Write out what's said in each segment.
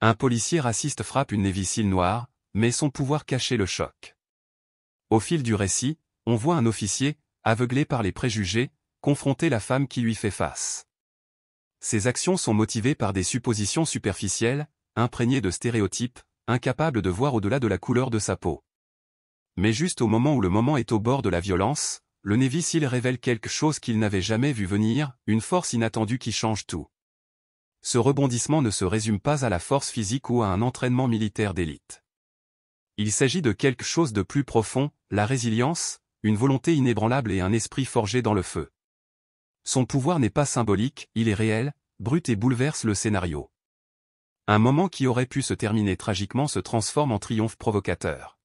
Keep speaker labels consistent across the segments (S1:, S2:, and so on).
S1: Un policier raciste frappe une Navy SEAL noire, mais son pouvoir cachait le choc. Au fil du récit, on voit un officier, aveuglé par les préjugés, confronter la femme qui lui fait face. Ses actions sont motivées par des suppositions superficielles, imprégnées de stéréotypes, incapables de voir au-delà de la couleur de sa peau. Mais juste au moment où le moment est au bord de la violence, le Navy SEAL révèle quelque chose qu'il n'avait jamais vu venir, une force inattendue qui change tout. Ce rebondissement ne se résume pas à la force physique ou à un entraînement militaire d'élite. Il s'agit de quelque chose de plus profond, la résilience, une volonté inébranlable et un esprit forgé dans le feu. Son pouvoir n'est pas symbolique, il est réel, brut et bouleverse le scénario. Un moment qui aurait pu se terminer tragiquement se transforme en triomphe provocateur.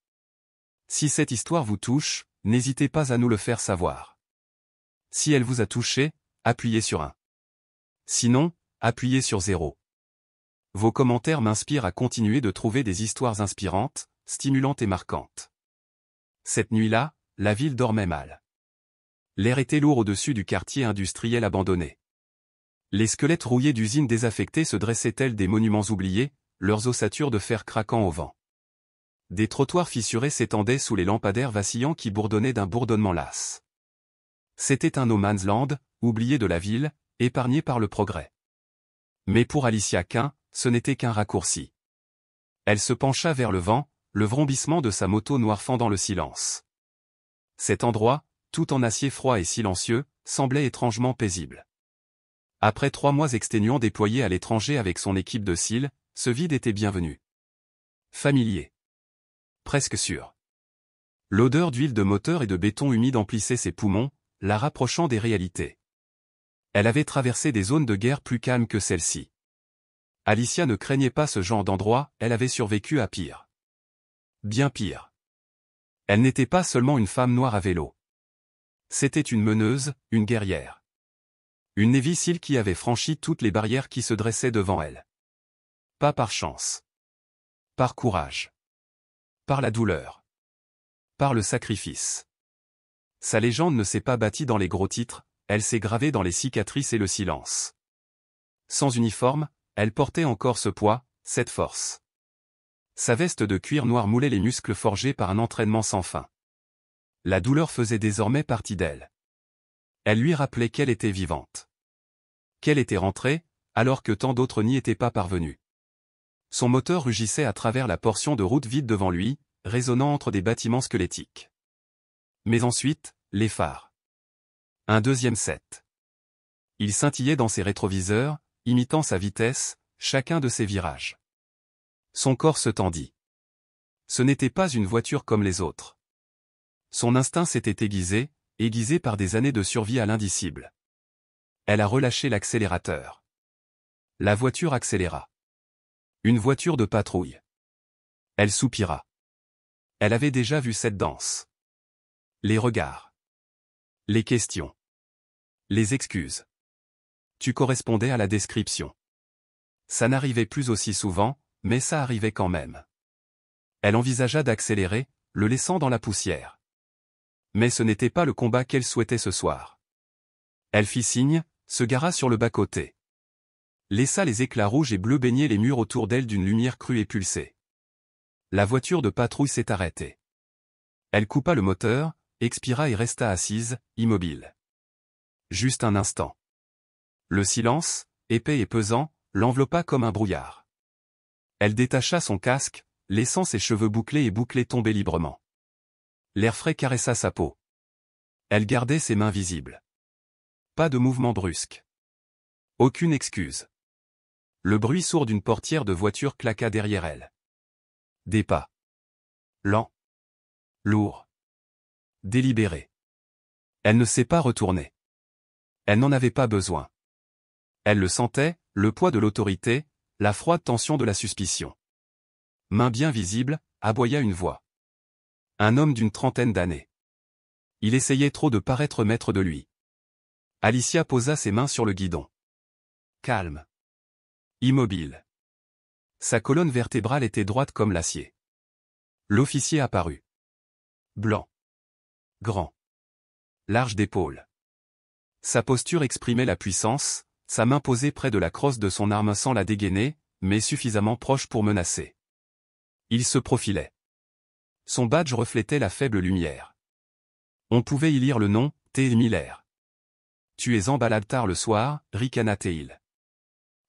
S1: Si cette histoire vous touche, n'hésitez pas à nous le faire savoir. Si elle vous a touché, appuyez sur 1. Sinon, appuyez sur 0. Vos commentaires m'inspirent à continuer de trouver des histoires inspirantes, stimulantes et marquantes. Cette nuit-là, la ville dormait mal. L'air était lourd au-dessus du quartier industriel abandonné. Les squelettes rouillés d'usines désaffectées se dressaient tels des monuments oubliés, leurs ossatures de fer craquant au vent. Des trottoirs fissurés s'étendaient sous les lampadaires vacillants qui bourdonnaient d'un bourdonnement las. C'était un no man's land, oublié de la ville, épargné par le progrès. Mais pour Alicia Quinn, ce n'était qu'un raccourci. Elle se pencha vers le vent, le vrombissement de sa moto noire fendant le silence. Cet endroit, tout en acier froid et silencieux, semblait étrangement paisible. Après 3 mois exténuants déployés à l'étranger avec son équipe de SEAL, ce vide était bienvenu. Familier. Presque sûr. L'odeur d'huile de moteur et de béton humide emplissait ses poumons, la rapprochant des réalités. Elle avait traversé des zones de guerre plus calmes que celle-ci. Alicia ne craignait pas ce genre d'endroit, elle avait survécu à pire. Bien pire. Elle n'était pas seulement une femme noire à vélo. C'était une meneuse, une guerrière. Une Navy SEAL qui avait franchi toutes les barrières qui se dressaient devant elle. Pas par chance. Par courage. Par la douleur. Par le sacrifice. Sa légende ne s'est pas bâtie dans les gros titres, elle s'est gravée dans les cicatrices et le silence. Sans uniforme, elle portait encore ce poids, cette force. Sa veste de cuir noir moulait les muscles forgés par un entraînement sans fin. La douleur faisait désormais partie d'elle. Elle lui rappelait qu'elle était vivante. Qu'elle était rentrée, alors que tant d'autres n'y étaient pas parvenus. Son moteur rugissait à travers la portion de route vide devant lui, résonnant entre des bâtiments squelettiques. Mais ensuite, les phares. Un deuxième set. Il scintillait dans ses rétroviseurs, imitant sa vitesse, chacun de ses virages. Son corps se tendit. Ce n'était pas une voiture comme les autres. Son instinct s'était aiguisé par des années de survie à l'indicible. Elle a relâché l'accélérateur. La voiture accéléra. Une voiture de patrouille. Elle soupira. Elle avait déjà vu cette danse. Les regards. Les questions. Les excuses. Tu correspondais à la description. Ça n'arrivait plus aussi souvent, mais ça arrivait quand même. Elle envisagea d'accélérer, le laissant dans la poussière. Mais ce n'était pas le combat qu'elle souhaitait ce soir. Elle fit signe, se gara sur le bas-côté. Laissa les éclats rouges et bleus baigner les murs autour d'elle d'une lumière crue et pulsée. La voiture de patrouille s'est arrêtée. Elle coupa le moteur, expira et resta assise, immobile. Juste un instant. Le silence, épais et pesant, l'enveloppa comme un brouillard. Elle détacha son casque, laissant ses cheveux bouclés et bouclés tomber librement. L'air frais caressa sa peau. Elle gardait ses mains visibles. Pas de mouvement brusque. Aucune excuse. Le bruit sourd d'une portière de voiture claqua derrière elle. Des pas. Lents. Lourds. Délibérés. Elle ne s'est pas retournée. Elle n'en avait pas besoin. Elle le sentait, le poids de l'autorité, la froide tension de la suspicion. Main bien visible, aboya une voix. Un homme d'une trentaine d'années. Il essayait trop de paraître maître de lui. Alicia posa ses mains sur le guidon. Calme. Immobile. Sa colonne vertébrale était droite comme l'acier. L'officier apparut. Blanc. Grand. Large d'épaules. Sa posture exprimait la puissance, sa main posée près de la crosse de son arme sans la dégainer, mais suffisamment proche pour menacer. Il se profilait. Son badge reflétait la faible lumière. On pouvait y lire le nom, T. Miller. Tu es en balade tard le soir, ricana Teil.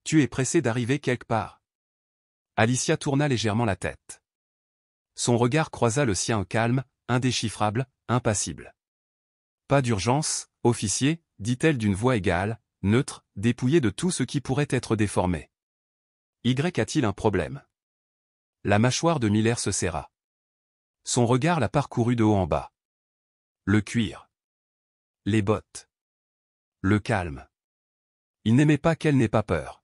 S1: Tu es pressé d'arriver quelque part. Alicia tourna légèrement la tête. Son regard croisa le sien calme, indéchiffrable, impassible. Pas d'urgence, officier, dit-elle d'une voix égale, neutre, dépouillée de tout ce qui pourrait être déformé. Y a-t-il un problème? La mâchoire de Miller se serra. Son regard la parcourut de haut en bas. Le cuir. Les bottes. Le calme. Il n'aimait pas qu'elle n'ait pas peur.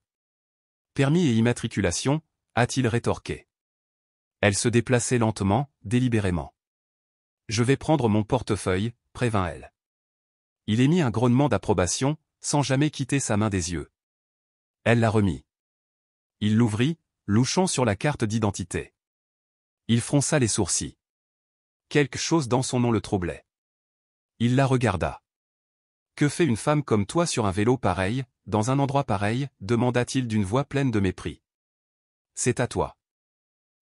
S1: Permis et immatriculation, a-t-il rétorqué. Elle se déplaçait lentement, délibérément. Je vais prendre mon portefeuille, prévint-elle. Il émit un grognement d'approbation, sans jamais quitter sa main des yeux. Elle la remit. Il l'ouvrit, louchant sur la carte d'identité. Il fronça les sourcils. Quelque chose dans son nom le troublait. Il la regarda. Que fait une femme comme toi sur un vélo pareil, dans un endroit pareil, demanda-t-il d'une voix pleine de mépris. C'est à toi.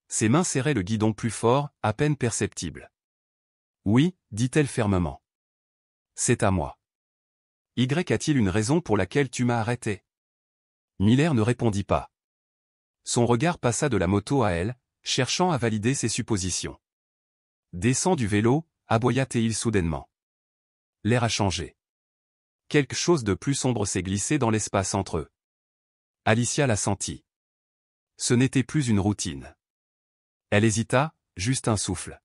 S1: Ses mains serraient le guidon plus fort, à peine perceptible. Oui, dit-elle fermement. C'est à moi. Y a-t-il une raison pour laquelle tu m'as arrêté? Miller ne répondit pas. Son regard passa de la moto à elle, cherchant à valider ses suppositions. Descends du vélo, aboya Teil soudainement. L'air a changé. Quelque chose de plus sombre s'est glissé dans l'espace entre eux. Alicia la sentit. Ce n'était plus une routine. Elle hésita, juste un souffle.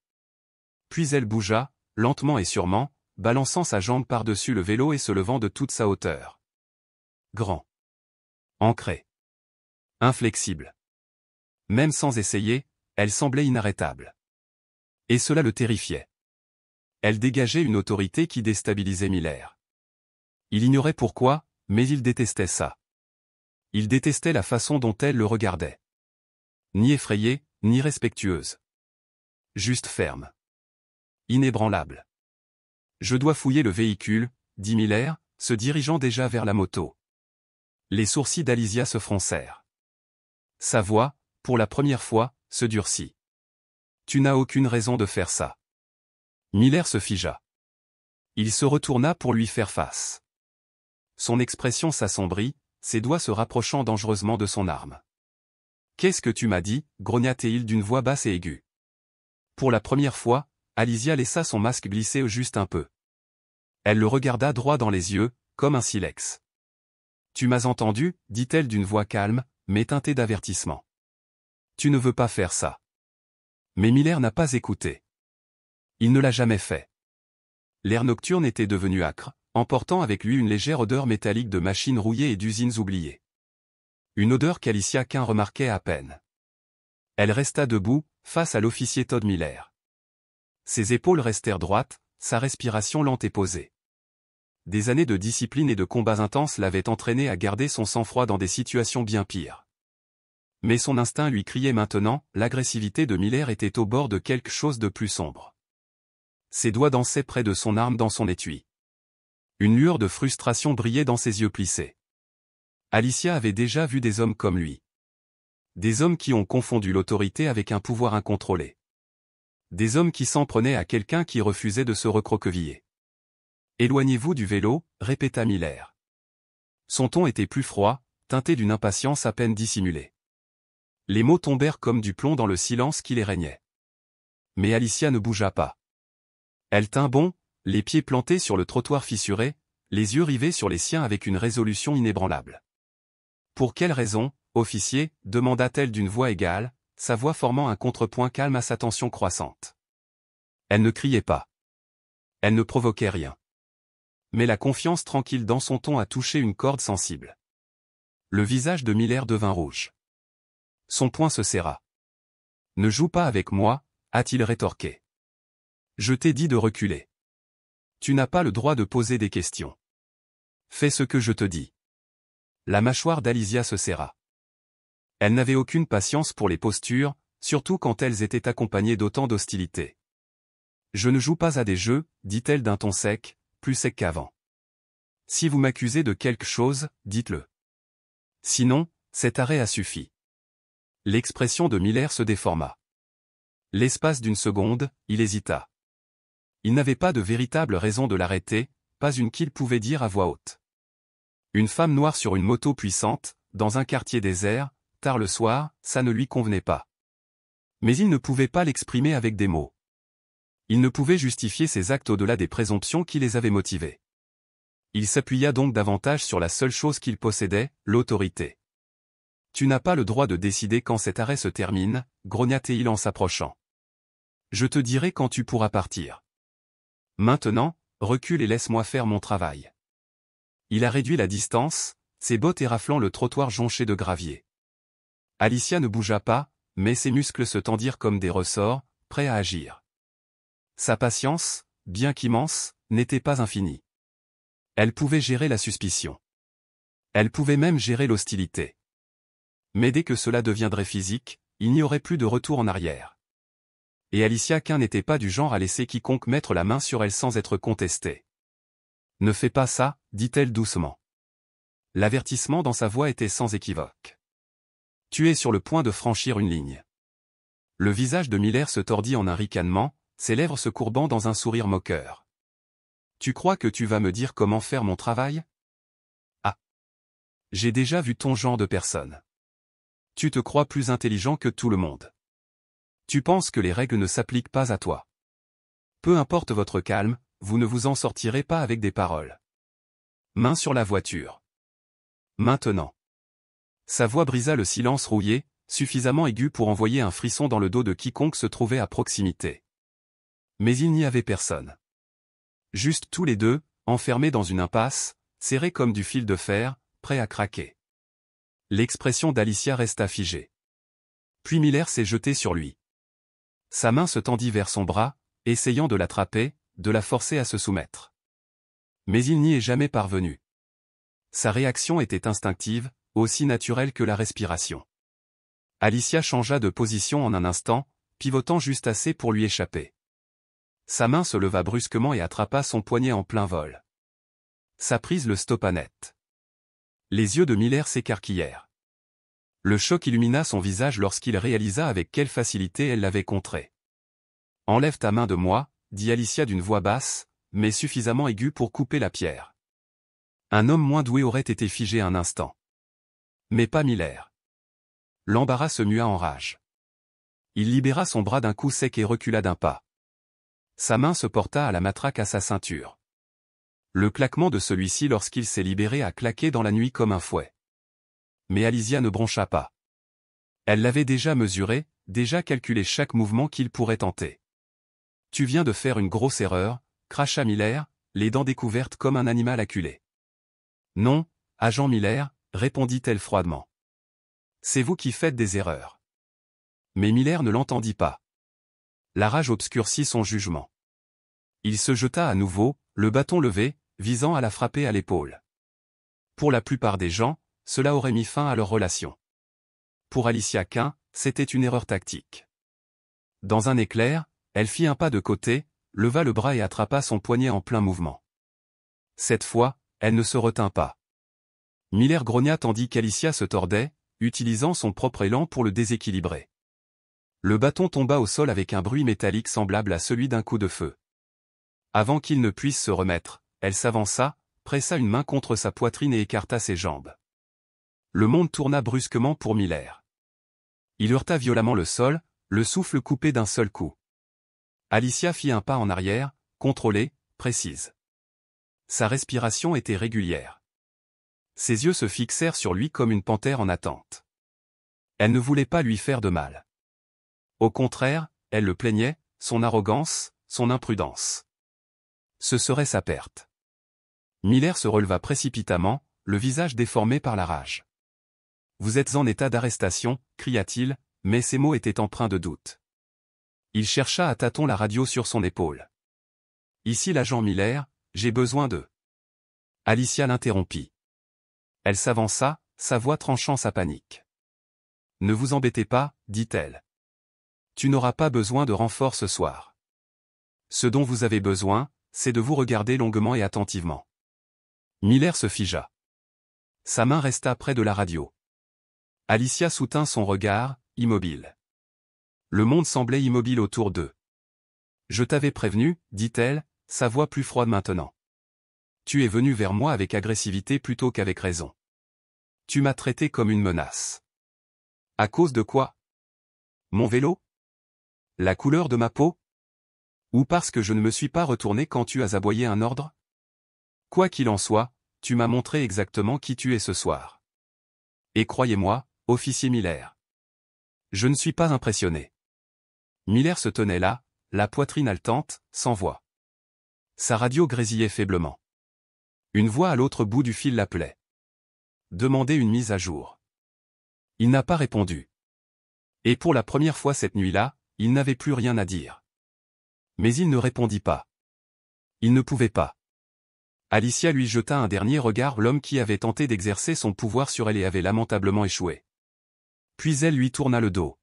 S1: Puis elle bougea, lentement et sûrement, balançant sa jambe par-dessus le vélo et se levant de toute sa hauteur. Grand. Ancré. Inflexible. Même sans essayer, elle semblait inarrêtable. Et cela le terrifiait. Elle dégageait une autorité qui déstabilisait Miller. Il ignorait pourquoi, mais il détestait ça. Il détestait la façon dont elle le regardait. Ni effrayée, ni respectueuse. Juste ferme. Inébranlable. Je dois fouiller le véhicule, dit Miller, se dirigeant déjà vers la moto. Les sourcils d'Alicia se froncèrent. Sa voix, pour la première fois, se durcit. Tu n'as aucune raison de faire ça. Miller se figea. Il se retourna pour lui faire face. Son expression s'assombrit, ses doigts se rapprochant dangereusement de son arme. Qu'est-ce que tu m'as dit, grogna-t-il d'une voix basse et aiguë. Pour la première fois, Alicia laissa son masque glisser juste un peu. Elle le regarda droit dans les yeux, comme un silex. Tu m'as entendu, dit-elle d'une voix calme, mais teintée d'avertissement. Tu ne veux pas faire ça. Mais Miller n'a pas écouté. Il ne l'a jamais fait. L'air nocturne était devenu âcre, emportant avec lui une légère odeur métallique de machines rouillées et d'usines oubliées. Une odeur qu'Alicia remarquait à peine. Elle resta debout, face à l'officier Todd Miller. Ses épaules restèrent droites, sa respiration lente et posée. Des années de discipline et de combats intenses l'avaient entraîné à garder son sang-froid dans des situations bien pires. Mais son instinct lui criait maintenant, l'agressivité de Miller était au bord de quelque chose de plus sombre. Ses doigts dansaient près de son arme dans son étui. Une lueur de frustration brillait dans ses yeux plissés. Alicia avait déjà vu des hommes comme lui. Des hommes qui ont confondu l'autorité avec un pouvoir incontrôlé. Des hommes qui s'en prenaient à quelqu'un qui refusait de se recroqueviller. Éloignez-vous du vélo, répéta Miller. Son ton était plus froid, teinté d'une impatience à peine dissimulée. Les mots tombèrent comme du plomb dans le silence qui les régnait. Mais Alicia ne bougea pas. Elle tint bon, les pieds plantés sur le trottoir fissuré, les yeux rivés sur les siens avec une résolution inébranlable. Pour quelle raison, officier, demanda-t-elle d'une voix égale, sa voix formant un contrepoint calme à sa tension croissante. Elle ne criait pas. Elle ne provoquait rien. Mais la confiance tranquille dans son ton a touché une corde sensible. Le visage de Miller devint rouge. Son poing se serra. « Ne joue pas avec moi », a-t-il rétorqué. « Je t'ai dit de reculer. Tu n'as pas le droit de poser des questions. Fais ce que je te dis. » La mâchoire d'Alicia se serra. Elle n'avait aucune patience pour les postures, surtout quand elles étaient accompagnées d'autant d'hostilité. « Je ne joue pas à des jeux, dit-elle d'un ton sec, plus sec qu'avant. Si vous m'accusez de quelque chose, dites-le. Sinon, cet arrêt a suffi. L'expression de Miller se déforma. L'espace d'une seconde, il hésita. Il n'avait pas de véritable raison de l'arrêter, pas une qu'il pouvait dire à voix haute. Une femme noire sur une moto puissante, dans un quartier désert, tard le soir, ça ne lui convenait pas. Mais il ne pouvait pas l'exprimer avec des mots. Il ne pouvait justifier ses actes au-delà des présomptions qui les avaient motivés. Il s'appuya donc davantage sur la seule chose qu'il possédait, l'autorité. Tu n'as pas le droit de décider quand cet arrêt se termine, grogna-t-il en s'approchant. Je te dirai quand tu pourras partir. Maintenant, recule et laisse-moi faire mon travail. Il a réduit la distance, ses bottes éraflant le trottoir jonché de gravier. Alicia ne bougea pas, mais ses muscles se tendirent comme des ressorts, prêts à agir. Sa patience, bien qu'immense, n'était pas infinie. Elle pouvait gérer la suspicion. Elle pouvait même gérer l'hostilité. Mais dès que cela deviendrait physique, il n'y aurait plus de retour en arrière. Et Alicia Quinn n'était pas du genre à laisser quiconque mettre la main sur elle sans être contestée. Ne fais pas ça, dit-elle doucement. L'avertissement dans sa voix était sans équivoque. Tu es sur le point de franchir une ligne. Le visage de Miller se tordit en un ricanement, ses lèvres se courbant dans un sourire moqueur. Tu crois que tu vas me dire comment faire mon travail? Ah. J'ai déjà vu ton genre de personne. Tu te crois plus intelligent que tout le monde. Tu penses que les règles ne s'appliquent pas à toi. Peu importe votre calme, vous ne vous en sortirez pas avec des paroles. Main sur la voiture. Maintenant. Sa voix brisa le silence rouillé, suffisamment aigu pour envoyer un frisson dans le dos de quiconque se trouvait à proximité. Mais il n'y avait personne. Juste tous les deux, enfermés dans une impasse, serrés comme du fil de fer, prêts à craquer. L'expression d'Alicia resta figée. Puis Miller s'est jeté sur lui. Sa main se tendit vers son bras, essayant de l'attraper, de la forcer à se soumettre. Mais il n'y est jamais parvenu. Sa réaction était instinctive, aussi naturelle que la respiration. Alicia changea de position en un instant, pivotant juste assez pour lui échapper. Sa main se leva brusquement et attrapa son poignet en plein vol. Sa prise le stoppa net. Les yeux de Miller s'écarquillèrent. Le choc illumina son visage lorsqu'il réalisa avec quelle facilité elle l'avait contré. « Enlève ta main de moi », dit Alicia d'une voix basse, mais suffisamment aiguë pour couper la pierre. Un homme moins doué aurait été figé un instant. Mais pas Miller. L'embarras se mua en rage. Il libéra son bras d'un coup sec et recula d'un pas. Sa main se porta à la matraque à sa ceinture. Le claquement de celui-ci lorsqu'il s'est libéré a claqué dans la nuit comme un fouet. Mais Alicia ne broncha pas. Elle l'avait déjà mesuré, déjà calculé chaque mouvement qu'il pourrait tenter. « Tu viens de faire une grosse erreur », cracha Miller, les dents découvertes comme un animal acculé. « Non, agent Miller », répondit-elle froidement. « C'est vous qui faites des erreurs. » Mais Miller ne l'entendit pas. La rage obscurcit son jugement. Il se jeta à nouveau, le bâton levé, visant à la frapper à l'épaule. Pour la plupart des gens, cela aurait mis fin à leur relation. Pour Alicia Quinn, c'était une erreur tactique. Dans un éclair, elle fit un pas de côté, leva le bras et attrapa son poignet en plein mouvement. Cette fois, elle ne se retint pas. Miller grogna tandis qu'Alicia se tordait, utilisant son propre élan pour le déséquilibrer. Le bâton tomba au sol avec un bruit métallique semblable à celui d'un coup de feu. Avant qu'il ne puisse se remettre, elle s'avança, pressa une main contre sa poitrine et écarta ses jambes. Le monde tourna brusquement pour Miller. Il heurta violemment le sol, le souffle coupé d'un seul coup. Alicia fit un pas en arrière, contrôlée, précise. Sa respiration était régulière. Ses yeux se fixèrent sur lui comme une panthère en attente. Elle ne voulait pas lui faire de mal. Au contraire, elle le plaignait, son arrogance, son imprudence. Ce serait sa perte. Miller se releva précipitamment, le visage déformé par la rage. « Vous êtes en état d'arrestation », cria-t-il, mais ses mots étaient empreints de doute. Il chercha à tâtons la radio sur son épaule. « Ici l'agent Miller, j'ai besoin de... » Alicia l'interrompit. Elle s'avança, sa voix tranchant sa panique. « Ne vous embêtez pas, dit-elle. Tu n'auras pas besoin de renfort ce soir. Ce dont vous avez besoin, c'est de vous regarder longuement et attentivement. » Miller se figea. Sa main resta près de la radio. Alicia soutint son regard, immobile. Le monde semblait immobile autour d'eux. Je t'avais prévenu, dit-elle, sa voix plus froide maintenant. Tu es venu vers moi avec agressivité plutôt qu'avec raison. Tu m'as traité comme une menace. À cause de quoi? Mon vélo? La couleur de ma peau? Ou parce que je ne me suis pas retourné quand tu as aboyé un ordre? Quoi qu'il en soit, tu m'as montré exactement qui tu es ce soir. Et croyez-moi, officier Miller. Je ne suis pas impressionné. Miller se tenait là, la poitrine haletante, sans voix. Sa radio grésillait faiblement. Une voix à l'autre bout du fil l'appelait. Demandez une mise à jour. Il n'a pas répondu. Et pour la première fois cette nuit-là, il n'avait plus rien à dire. Mais il ne répondit pas. Il ne pouvait pas. Alicia lui jeta un dernier regard, l'homme qui avait tenté d'exercer son pouvoir sur elle et avait lamentablement échoué. Puis elle lui tourna le dos.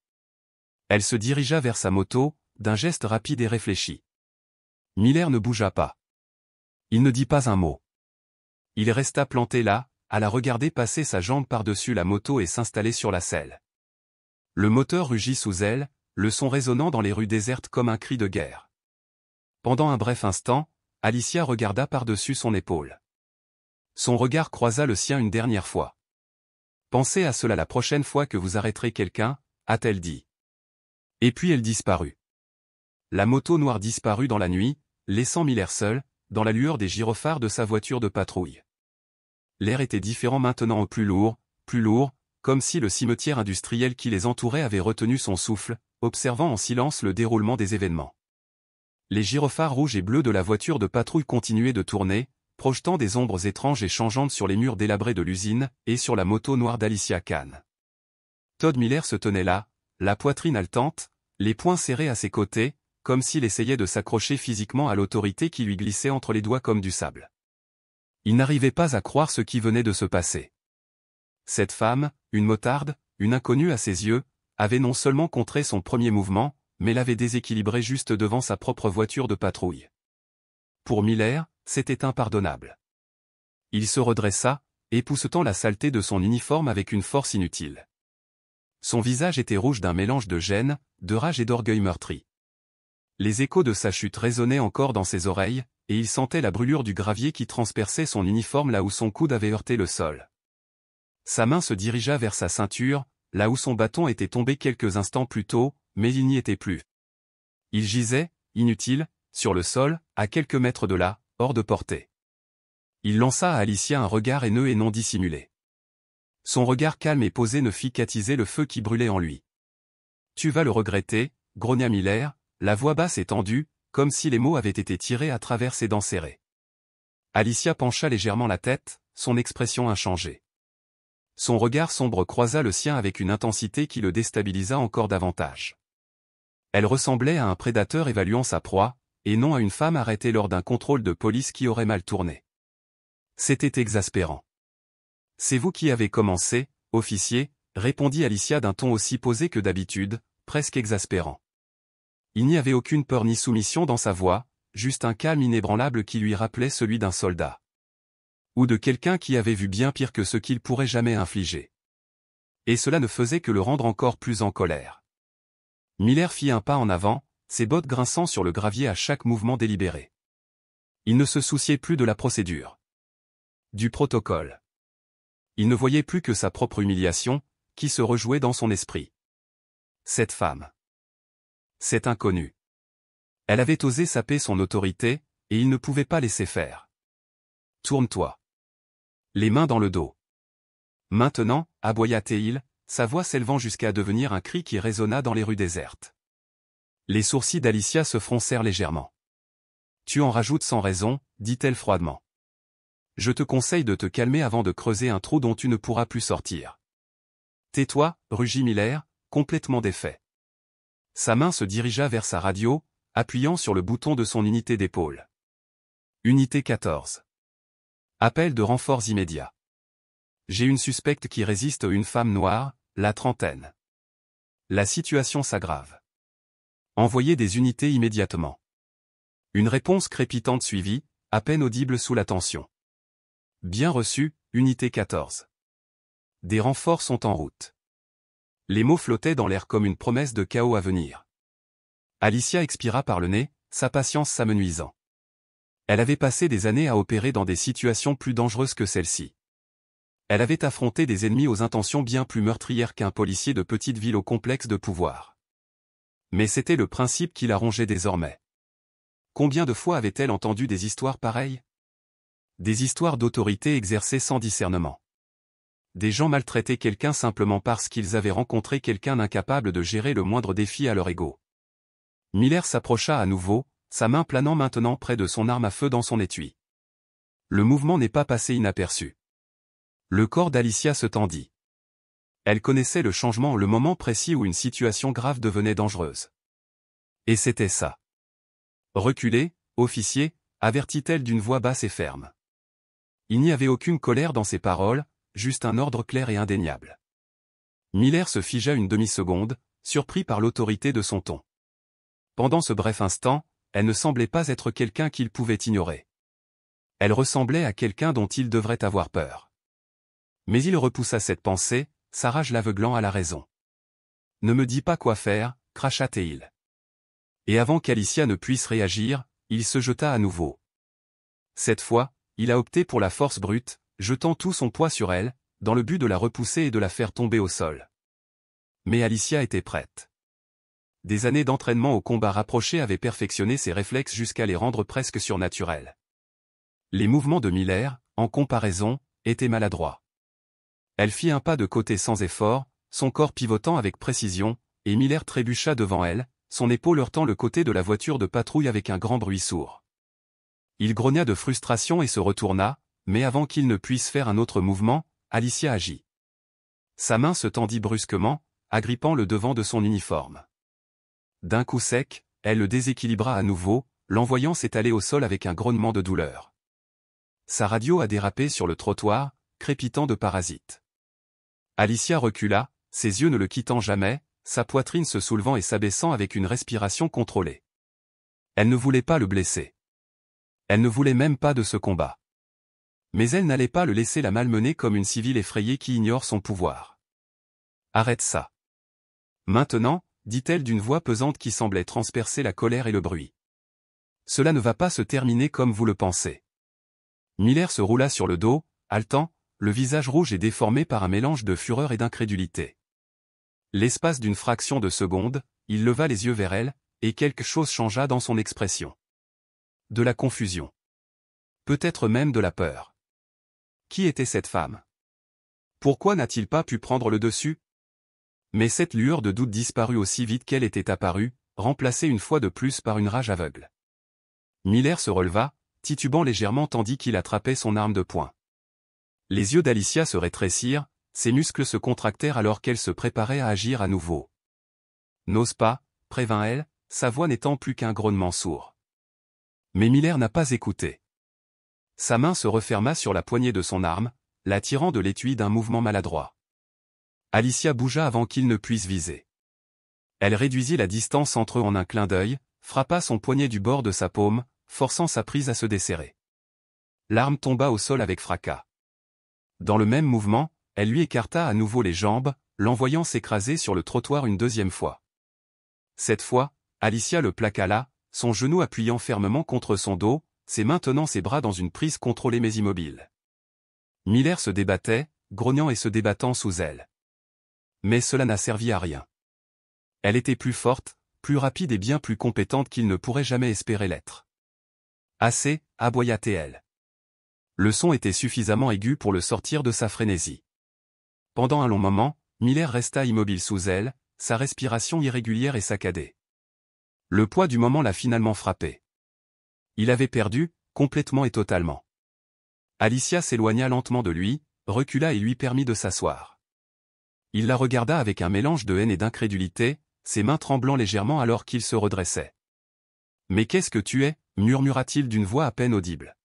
S1: Elle se dirigea vers sa moto, d'un geste rapide et réfléchi. Miller ne bougea pas. Il ne dit pas un mot. Il resta planté là, à la regarder passer sa jambe par-dessus la moto et s'installer sur la selle. Le moteur rugit sous elle, le son résonnant dans les rues désertes comme un cri de guerre. Pendant un bref instant, Alicia regarda par-dessus son épaule. Son regard croisa le sien une dernière fois. Pensez à cela la prochaine fois que vous arrêterez quelqu'un, a-t-elle dit. Et puis elle disparut. La moto noire disparut dans la nuit, laissant Miller seul, dans la lueur des gyrophares de sa voiture de patrouille. L'air était différent maintenant, plus lourd, comme si le cimetière industriel qui les entourait avait retenu son souffle, observant en silence le déroulement des événements. Les gyrophares rouges et bleus de la voiture de patrouille continuaient de tourner, projetant des ombres étranges et changeantes sur les murs délabrés de l'usine, et sur la moto noire d'Alicia Kahn. Todd Miller se tenait là, la poitrine haletante, les poings serrés à ses côtés, comme s'il essayait de s'accrocher physiquement à l'autorité qui lui glissait entre les doigts comme du sable. Il n'arrivait pas à croire ce qui venait de se passer. Cette femme, une motarde, une inconnue à ses yeux, avait non seulement contré son premier mouvement, mais l'avait déséquilibré juste devant sa propre voiture de patrouille. Pour Miller, c'était impardonnable. Il se redressa, époussetant la saleté de son uniforme avec une force inutile. Son visage était rouge d'un mélange de gêne, de rage et d'orgueil meurtri. Les échos de sa chute résonnaient encore dans ses oreilles, et il sentait la brûlure du gravier qui transperçait son uniforme là où son coude avait heurté le sol. Sa main se dirigea vers sa ceinture, là où son bâton était tombé quelques instants plus tôt, mais il n'y était plus. Il gisait, inutile, sur le sol, à quelques mètres de là, hors de portée. Il lança à Alicia un regard haineux et non dissimulé. Son regard calme et posé ne fit qu'attiser le feu qui brûlait en lui. « Tu vas le regretter », grogna Miller, la voix basse et tendue, comme si les mots avaient été tirés à travers ses dents serrées. Alicia pencha légèrement la tête, son expression inchangée. Son regard sombre croisa le sien avec une intensité qui le déstabilisa encore davantage. Elle ressemblait à un prédateur évaluant sa proie, et non à une femme arrêtée lors d'un contrôle de police qui aurait mal tourné. C'était exaspérant. « C'est vous qui avez commencé, officier », répondit Alicia d'un ton aussi posé que d'habitude, presque exaspérant. Il n'y avait aucune peur ni soumission dans sa voix, juste un calme inébranlable qui lui rappelait celui d'un soldat. Ou de quelqu'un qui avait vu bien pire que ce qu'il pourrait jamais infliger. Et cela ne faisait que le rendre encore plus en colère. Miller fit un pas en avant, ses bottes grinçant sur le gravier à chaque mouvement délibéré. Il ne se souciait plus de la procédure. Du protocole. Il ne voyait plus que sa propre humiliation, qui se rejouait dans son esprit. Cette femme. Cet inconnu. Elle avait osé saper son autorité, et il ne pouvait pas laisser faire. Tourne-toi. Les mains dans le dos. Maintenant, aboya-t-il, sa voix s'élevant jusqu'à devenir un cri qui résonna dans les rues désertes. Les sourcils d'Alicia se froncèrent légèrement. Tu en rajoutes sans raison, dit-elle froidement. Je te conseille de te calmer avant de creuser un trou dont tu ne pourras plus sortir. Tais-toi, rugit Miller, complètement défait. Sa main se dirigea vers sa radio, appuyant sur le bouton de son unité d'épaule. Unité 14. Appel de renforts immédiats. J'ai une suspecte qui résiste, une femme noire, la trentaine. La situation s'aggrave. Envoyez des unités immédiatement. Une réponse crépitante suivit, à peine audible sous la tension. Bien reçu, unité 14. Des renforts sont en route. Les mots flottaient dans l'air comme une promesse de chaos à venir. Alicia expira par le nez, sa patience s'amenuisant. Elle avait passé des années à opérer dans des situations plus dangereuses que celle-ci. Elle avait affronté des ennemis aux intentions bien plus meurtrières qu'un policier de petite ville au complexe de pouvoir. Mais c'était le principe qui la rongeait désormais. Combien de fois avait-elle entendu des histoires pareilles? Des histoires d'autorité exercée sans discernement. Des gens maltraitaient quelqu'un simplement parce qu'ils avaient rencontré quelqu'un d'incapable de gérer le moindre défi à leur ego. Miller s'approcha à nouveau, sa main planant maintenant près de son arme à feu dans son étui. Le mouvement n'est pas passé inaperçu. Le corps d'Alicia se tendit. Elle connaissait le changement, le moment précis où une situation grave devenait dangereuse. Et c'était ça. Reculez, officier, avertit-elle d'une voix basse et ferme. Il n'y avait aucune colère dans ses paroles, juste un ordre clair et indéniable. Miller se figea une demi-seconde, surpris par l'autorité de son ton. Pendant ce bref instant, elle ne semblait pas être quelqu'un qu'il pouvait ignorer. Elle ressemblait à quelqu'un dont il devrait avoir peur. Mais il repoussa cette pensée, sa rage l'aveuglant à la raison. « Ne me dis pas quoi faire », cracha-t-il. Et avant qu'Alicia ne puisse réagir, il se jeta à nouveau. Cette fois, il a opté pour la force brute, jetant tout son poids sur elle, dans le but de la repousser et de la faire tomber au sol. Mais Alicia était prête. Des années d'entraînement au combat rapproché avaient perfectionné ses réflexes jusqu'à les rendre presque surnaturels. Les mouvements de Miller, en comparaison, étaient maladroits. Elle fit un pas de côté sans effort, son corps pivotant avec précision, et Miller trébucha devant elle, son épaule heurtant le côté de la voiture de patrouille avec un grand bruit sourd. Il grogna de frustration et se retourna, mais avant qu'il ne puisse faire un autre mouvement, Alicia agit. Sa main se tendit brusquement, agrippant le devant de son uniforme. D'un coup sec, elle le déséquilibra à nouveau, l'envoyant s'étaler au sol avec un grognement de douleur. Sa radio a dérapé sur le trottoir, crépitant de parasites. Alicia recula, ses yeux ne le quittant jamais, sa poitrine se soulevant et s'abaissant avec une respiration contrôlée. Elle ne voulait pas le blesser. Elle ne voulait même pas de ce combat. Mais elle n'allait pas le laisser la malmener comme une civile effrayée qui ignore son pouvoir. « Arrête ça. » Maintenant, dit-elle d'une voix pesante qui semblait transpercer la colère et le bruit. « Cela ne va pas se terminer comme vous le pensez. » Miller se roula sur le dos, haletant, le visage rouge et déformé par un mélange de fureur et d'incrédulité. L'espace d'une fraction de seconde, il leva les yeux vers elle, et quelque chose changea dans son expression. De la confusion. Peut-être même de la peur. Qui était cette femme? Pourquoi n'a-t-il pas pu prendre le dessus? Mais cette lueur de doute disparut aussi vite qu'elle était apparue, remplacée une fois de plus par une rage aveugle. Miller se releva, titubant légèrement tandis qu'il attrapait son arme de poing. Les yeux d'Alicia se rétrécirent, ses muscles se contractèrent alors qu'elle se préparait à agir à nouveau. « N'ose pas », prévint-elle, sa voix n'étant plus qu'un grognement sourd. Mais Miller n'a pas écouté. Sa main se referma sur la poignée de son arme, la tirant de l'étui d'un mouvement maladroit. Alicia bougea avant qu'il ne puisse viser. Elle réduisit la distance entre eux en un clin d'œil, frappa son poignet du bord de sa paume, forçant sa prise à se desserrer. L'arme tomba au sol avec fracas. Dans le même mouvement, elle lui écarta à nouveau les jambes, l'envoyant s'écraser sur le trottoir une deuxième fois. Cette fois, Alicia le plaqua là, son genou appuyant fermement contre son dos, ses mains tenant ses bras dans une prise contrôlée mais immobile. Miller se débattait, grognant et se débattant sous elle. Mais cela n'a servi à rien. Elle était plus forte, plus rapide et bien plus compétente qu'il ne pourrait jamais espérer l'être. Assez, aboya-t-elle. Le son était suffisamment aigu pour le sortir de sa frénésie. Pendant un long moment, Miller resta immobile sous elle, sa respiration irrégulière et saccadée. Le poids du moment l'a finalement frappé. Il avait perdu, complètement et totalement. Alicia s'éloigna lentement de lui, recula et lui permit de s'asseoir. Il la regarda avec un mélange de haine et d'incrédulité, ses mains tremblant légèrement alors qu'il se redressait. « Mais qu'est-ce que tu es » murmura-t-il d'une voix à peine audible.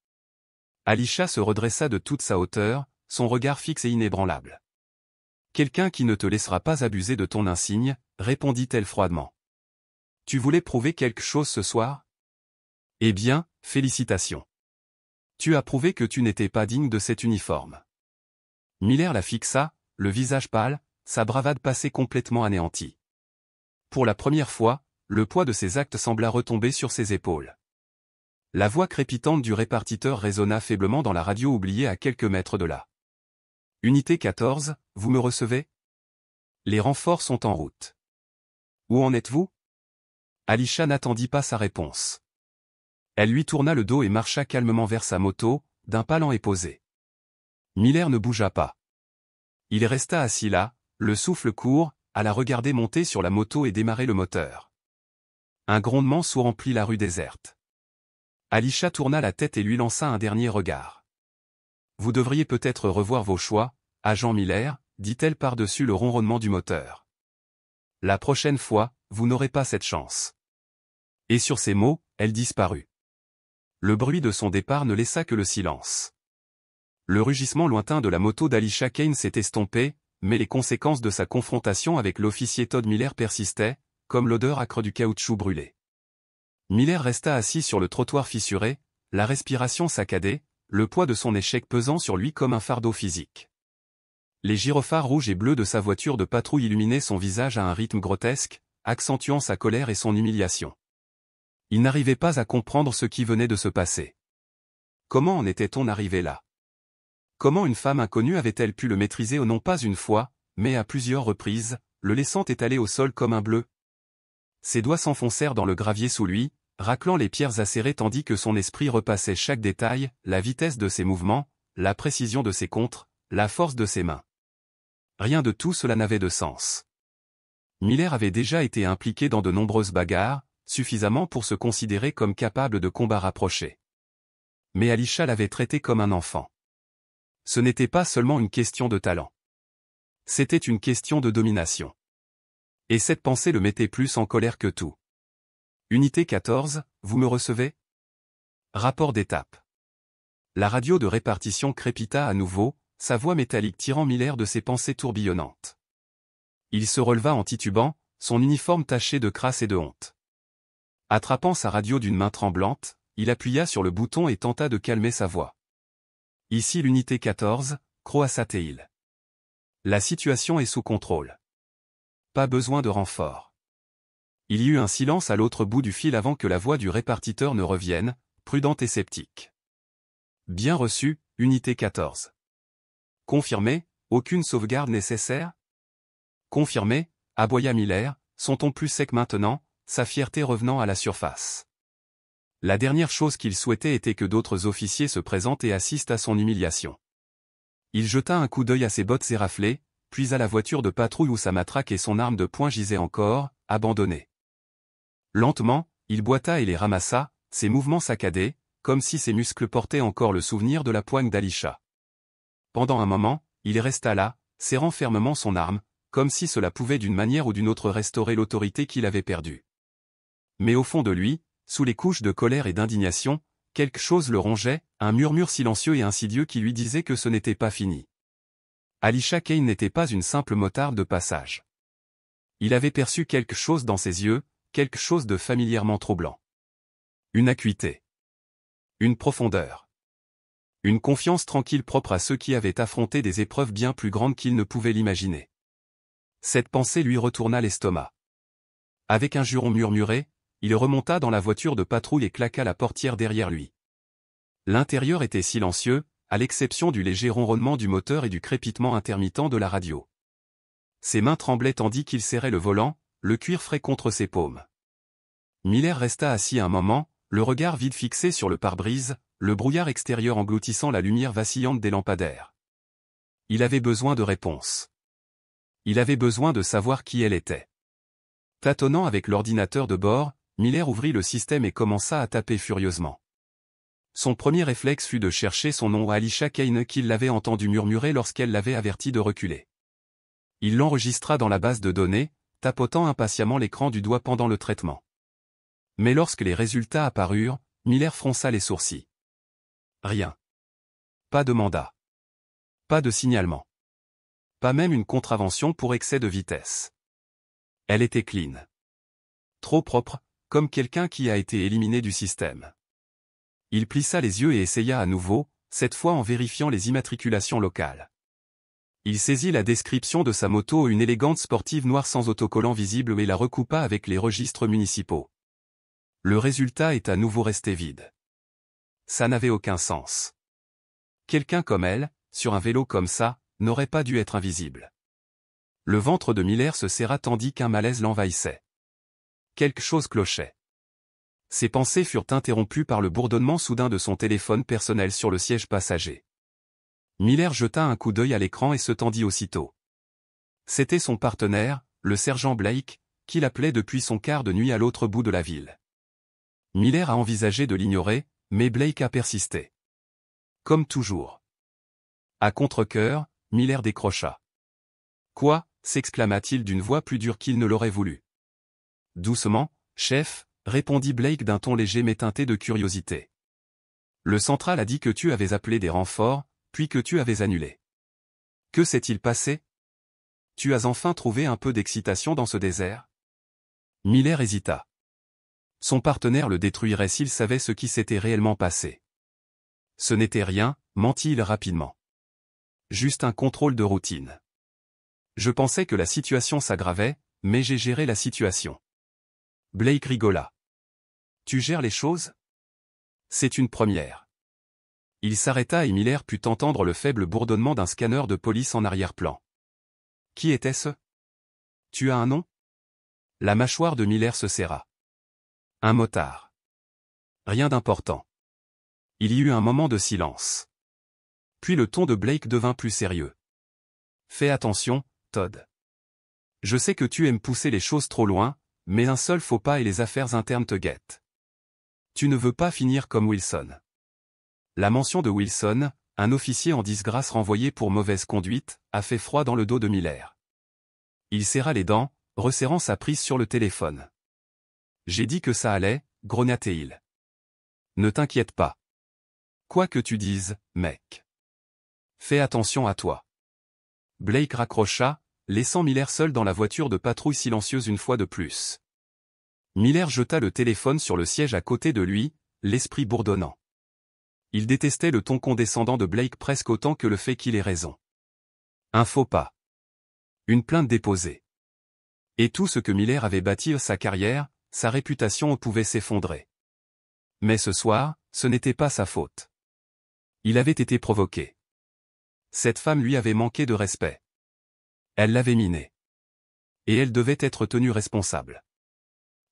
S1: Alicia se redressa de toute sa hauteur, son regard fixe et inébranlable. « Quelqu'un qui ne te laissera pas abuser de ton insigne, répondit-elle froidement. « Tu voulais prouver quelque chose ce soir ? Eh bien, félicitations. Tu as prouvé que tu n'étais pas digne de cet uniforme. » Miller la fixa, le visage pâle, sa bravade passait complètement anéantie. Pour la première fois, le poids de ses actes sembla retomber sur ses épaules. La voix crépitante du répartiteur résonna faiblement dans la radio oubliée à quelques mètres de là. Unité 14, vous me recevez? Les renforts sont en route. Où en êtes-vous? Alisha n'attendit pas sa réponse. Elle lui tourna le dos et marcha calmement vers sa moto, d'un pas lent et posé. Miller ne bougea pas. Il resta assis là, le souffle court, à la regarder monter sur la moto et démarrer le moteur. Un grondement sourd remplit la rue déserte. Alisha tourna la tête et lui lança un dernier regard. Vous devriez peut-être revoir vos choix, agent Miller, dit-elle par-dessus le ronronnement du moteur. La prochaine fois, vous n'aurez pas cette chance. Et sur ces mots, elle disparut. Le bruit de son départ ne laissa que le silence. Le rugissement lointain de la moto d'Alisha Kane s'est estompé, mais les conséquences de sa confrontation avec l'officier Todd Miller persistaient, comme l'odeur âcre du caoutchouc brûlé. Miller resta assis sur le trottoir fissuré, la respiration saccadée, le poids de son échec pesant sur lui comme un fardeau physique. Les gyrophares rouges et bleus de sa voiture de patrouille illuminaient son visage à un rythme grotesque, accentuant sa colère et son humiliation. Il n'arrivait pas à comprendre ce qui venait de se passer. Comment en était-on arrivé là? Comment une femme inconnue avait-elle pu le maîtriser non pas une fois, mais à plusieurs reprises, le laissant étaler au sol comme un bleu? Ses doigts s'enfoncèrent dans le gravier sous lui, raclant les pierres acérées tandis que son esprit repassait chaque détail, la vitesse de ses mouvements, la précision de ses contres, la force de ses mains. Rien de tout cela n'avait de sens. Miller avait déjà été impliqué dans de nombreuses bagarres, suffisamment pour se considérer comme capable de combats rapprochés. Mais Alisha l'avait traité comme un enfant. Ce n'était pas seulement une question de talent. C'était une question de domination. Et cette pensée le mettait plus en colère que tout. Unité 14, vous me recevez? Rapport d'étape. La radio de répartition crépita à nouveau, sa voix métallique tirant Miller de ses pensées tourbillonnantes. Il se releva en titubant, son uniforme taché de crasse et de honte. Attrapant sa radio d'une main tremblante, il appuya sur le bouton et tenta de calmer sa voix. Ici l'unité 14, Croassateil. La situation est sous contrôle. Pas besoin de renfort. Il y eut un silence à l'autre bout du fil avant que la voix du répartiteur ne revienne, prudente et sceptique. Bien reçu, unité 14. Confirmé, aucune sauvegarde nécessaire? Confirmé, aboya Miller, son ton plus sec maintenant, sa fierté revenant à la surface. La dernière chose qu'il souhaitait était que d'autres officiers se présentent et assistent à son humiliation. Il jeta un coup d'œil à ses bottes éraflées, puis à la voiture de patrouille où sa matraque et son arme de poing gisaient encore, abandonnées. Lentement, il boita et les ramassa, ses mouvements saccadés, comme si ses muscles portaient encore le souvenir de la poigne d'Alisha. Pendant un moment, il resta là, serrant fermement son arme, comme si cela pouvait d'une manière ou d'une autre restaurer l'autorité qu'il avait perdue. Mais au fond de lui, sous les couches de colère et d'indignation, quelque chose le rongeait, un murmure silencieux et insidieux qui lui disait que ce n'était pas fini. Alisha Kane n'était pas une simple motarde de passage. Il avait perçu quelque chose dans ses yeux, quelque chose de familièrement troublant. Une acuité. Une profondeur. Une confiance tranquille propre à ceux qui avaient affronté des épreuves bien plus grandes qu'ils ne pouvaient l'imaginer. Cette pensée lui retourna l'estomac. Avec un juron murmuré, il remonta dans la voiture de patrouille et claqua la portière derrière lui. L'intérieur était silencieux, à l'exception du léger ronronnement du moteur et du crépitement intermittent de la radio. Ses mains tremblaient tandis qu'il serrait le volant, le cuir frais contre ses paumes. Miller resta assis un moment, le regard vide fixé sur le pare-brise, le brouillard extérieur engloutissant la lumière vacillante des lampadaires. Il avait besoin de réponses. Il avait besoin de savoir qui elle était. Tâtonnant avec l'ordinateur de bord, Miller ouvrit le système et commença à taper furieusement. Son premier réflexe fut de chercher son nom à Alisha Kane qu'il l'avait entendu murmurer lorsqu'elle l'avait averti de reculer. Il l'enregistra dans la base de données, tapotant impatiemment l'écran du doigt pendant le traitement. Mais lorsque les résultats apparurent, Miller fronça les sourcils. Rien. Pas de mandat. Pas de signalement. Pas même une contravention pour excès de vitesse. Elle était clean. Trop propre, comme quelqu'un qui a été éliminé du système. Il plissa les yeux et essaya à nouveau, cette fois en vérifiant les immatriculations locales. Il saisit la description de sa moto, une élégante sportive noire sans autocollant visible, et la recoupa avec les registres municipaux. Le résultat est à nouveau resté vide. Ça n'avait aucun sens. Quelqu'un comme elle, sur un vélo comme ça, n'aurait pas dû être invisible. Le ventre de Miller se serra tandis qu'un malaise l'envahissait. Quelque chose clochait. Ses pensées furent interrompues par le bourdonnement soudain de son téléphone personnel sur le siège passager. Miller jeta un coup d'œil à l'écran et se tendit aussitôt. C'était son partenaire, le sergent Blake, qui l'appelait depuis son quart de nuit à l'autre bout de la ville. Miller a envisagé de l'ignorer, mais Blake a persisté. Comme toujours. À contre-cœur, Miller décrocha. « Quoi » s'exclama-t-il d'une voix plus dure qu'il ne l'aurait voulu. « Doucement, chef » répondit Blake d'un ton léger mais teinté de curiosité. « Le central a dit que tu avais appelé des renforts, puis que tu avais annulé. Que s'est-il passé? Tu as enfin trouvé un peu d'excitation dans ce désert ?» Miller hésita. Son partenaire le détruirait s'il savait ce qui s'était réellement passé. « Ce n'était rien » mentit-il rapidement. « Juste un contrôle de routine. Je pensais que la situation s'aggravait, mais j'ai géré la situation. » Blake rigola. « Tu gères les choses? C'est une première. » Il s'arrêta et Miller put entendre le faible bourdonnement d'un scanner de police en arrière-plan. « Qui était-ce? Tu as un nom? » La mâchoire de Miller se serra. « Un motard. » Rien d'important. Il y eut un moment de silence. Puis le ton de Blake devint plus sérieux. « Fais attention, Todd. Je sais que tu aimes pousser les choses trop loin, mais un seul faux pas et les affaires internes te guettent. Tu ne veux pas finir comme Wilson. » La mention de Wilson, un officier en disgrâce renvoyé pour mauvaise conduite, a fait froid dans le dos de Miller. Il serra les dents, resserrant sa prise sur le téléphone. « J'ai dit que ça allait, grogna-t-il. Ne t'inquiète pas. Quoi que tu dises, mec. Fais attention à toi. » Blake raccrocha, laissant Miller seul dans la voiture de patrouille silencieuse une fois de plus. Miller jeta le téléphone sur le siège à côté de lui, l'esprit bourdonnant. Il détestait le ton condescendant de Blake presque autant que le fait qu'il ait raison. Un faux pas. Une plainte déposée. Et tout ce que Miller avait bâti, sa carrière, sa réputation pouvait s'effondrer. Mais ce soir, ce n'était pas sa faute. Il avait été provoqué. Cette femme lui avait manqué de respect. Elle l'avait miné. Et elle devait être tenue responsable.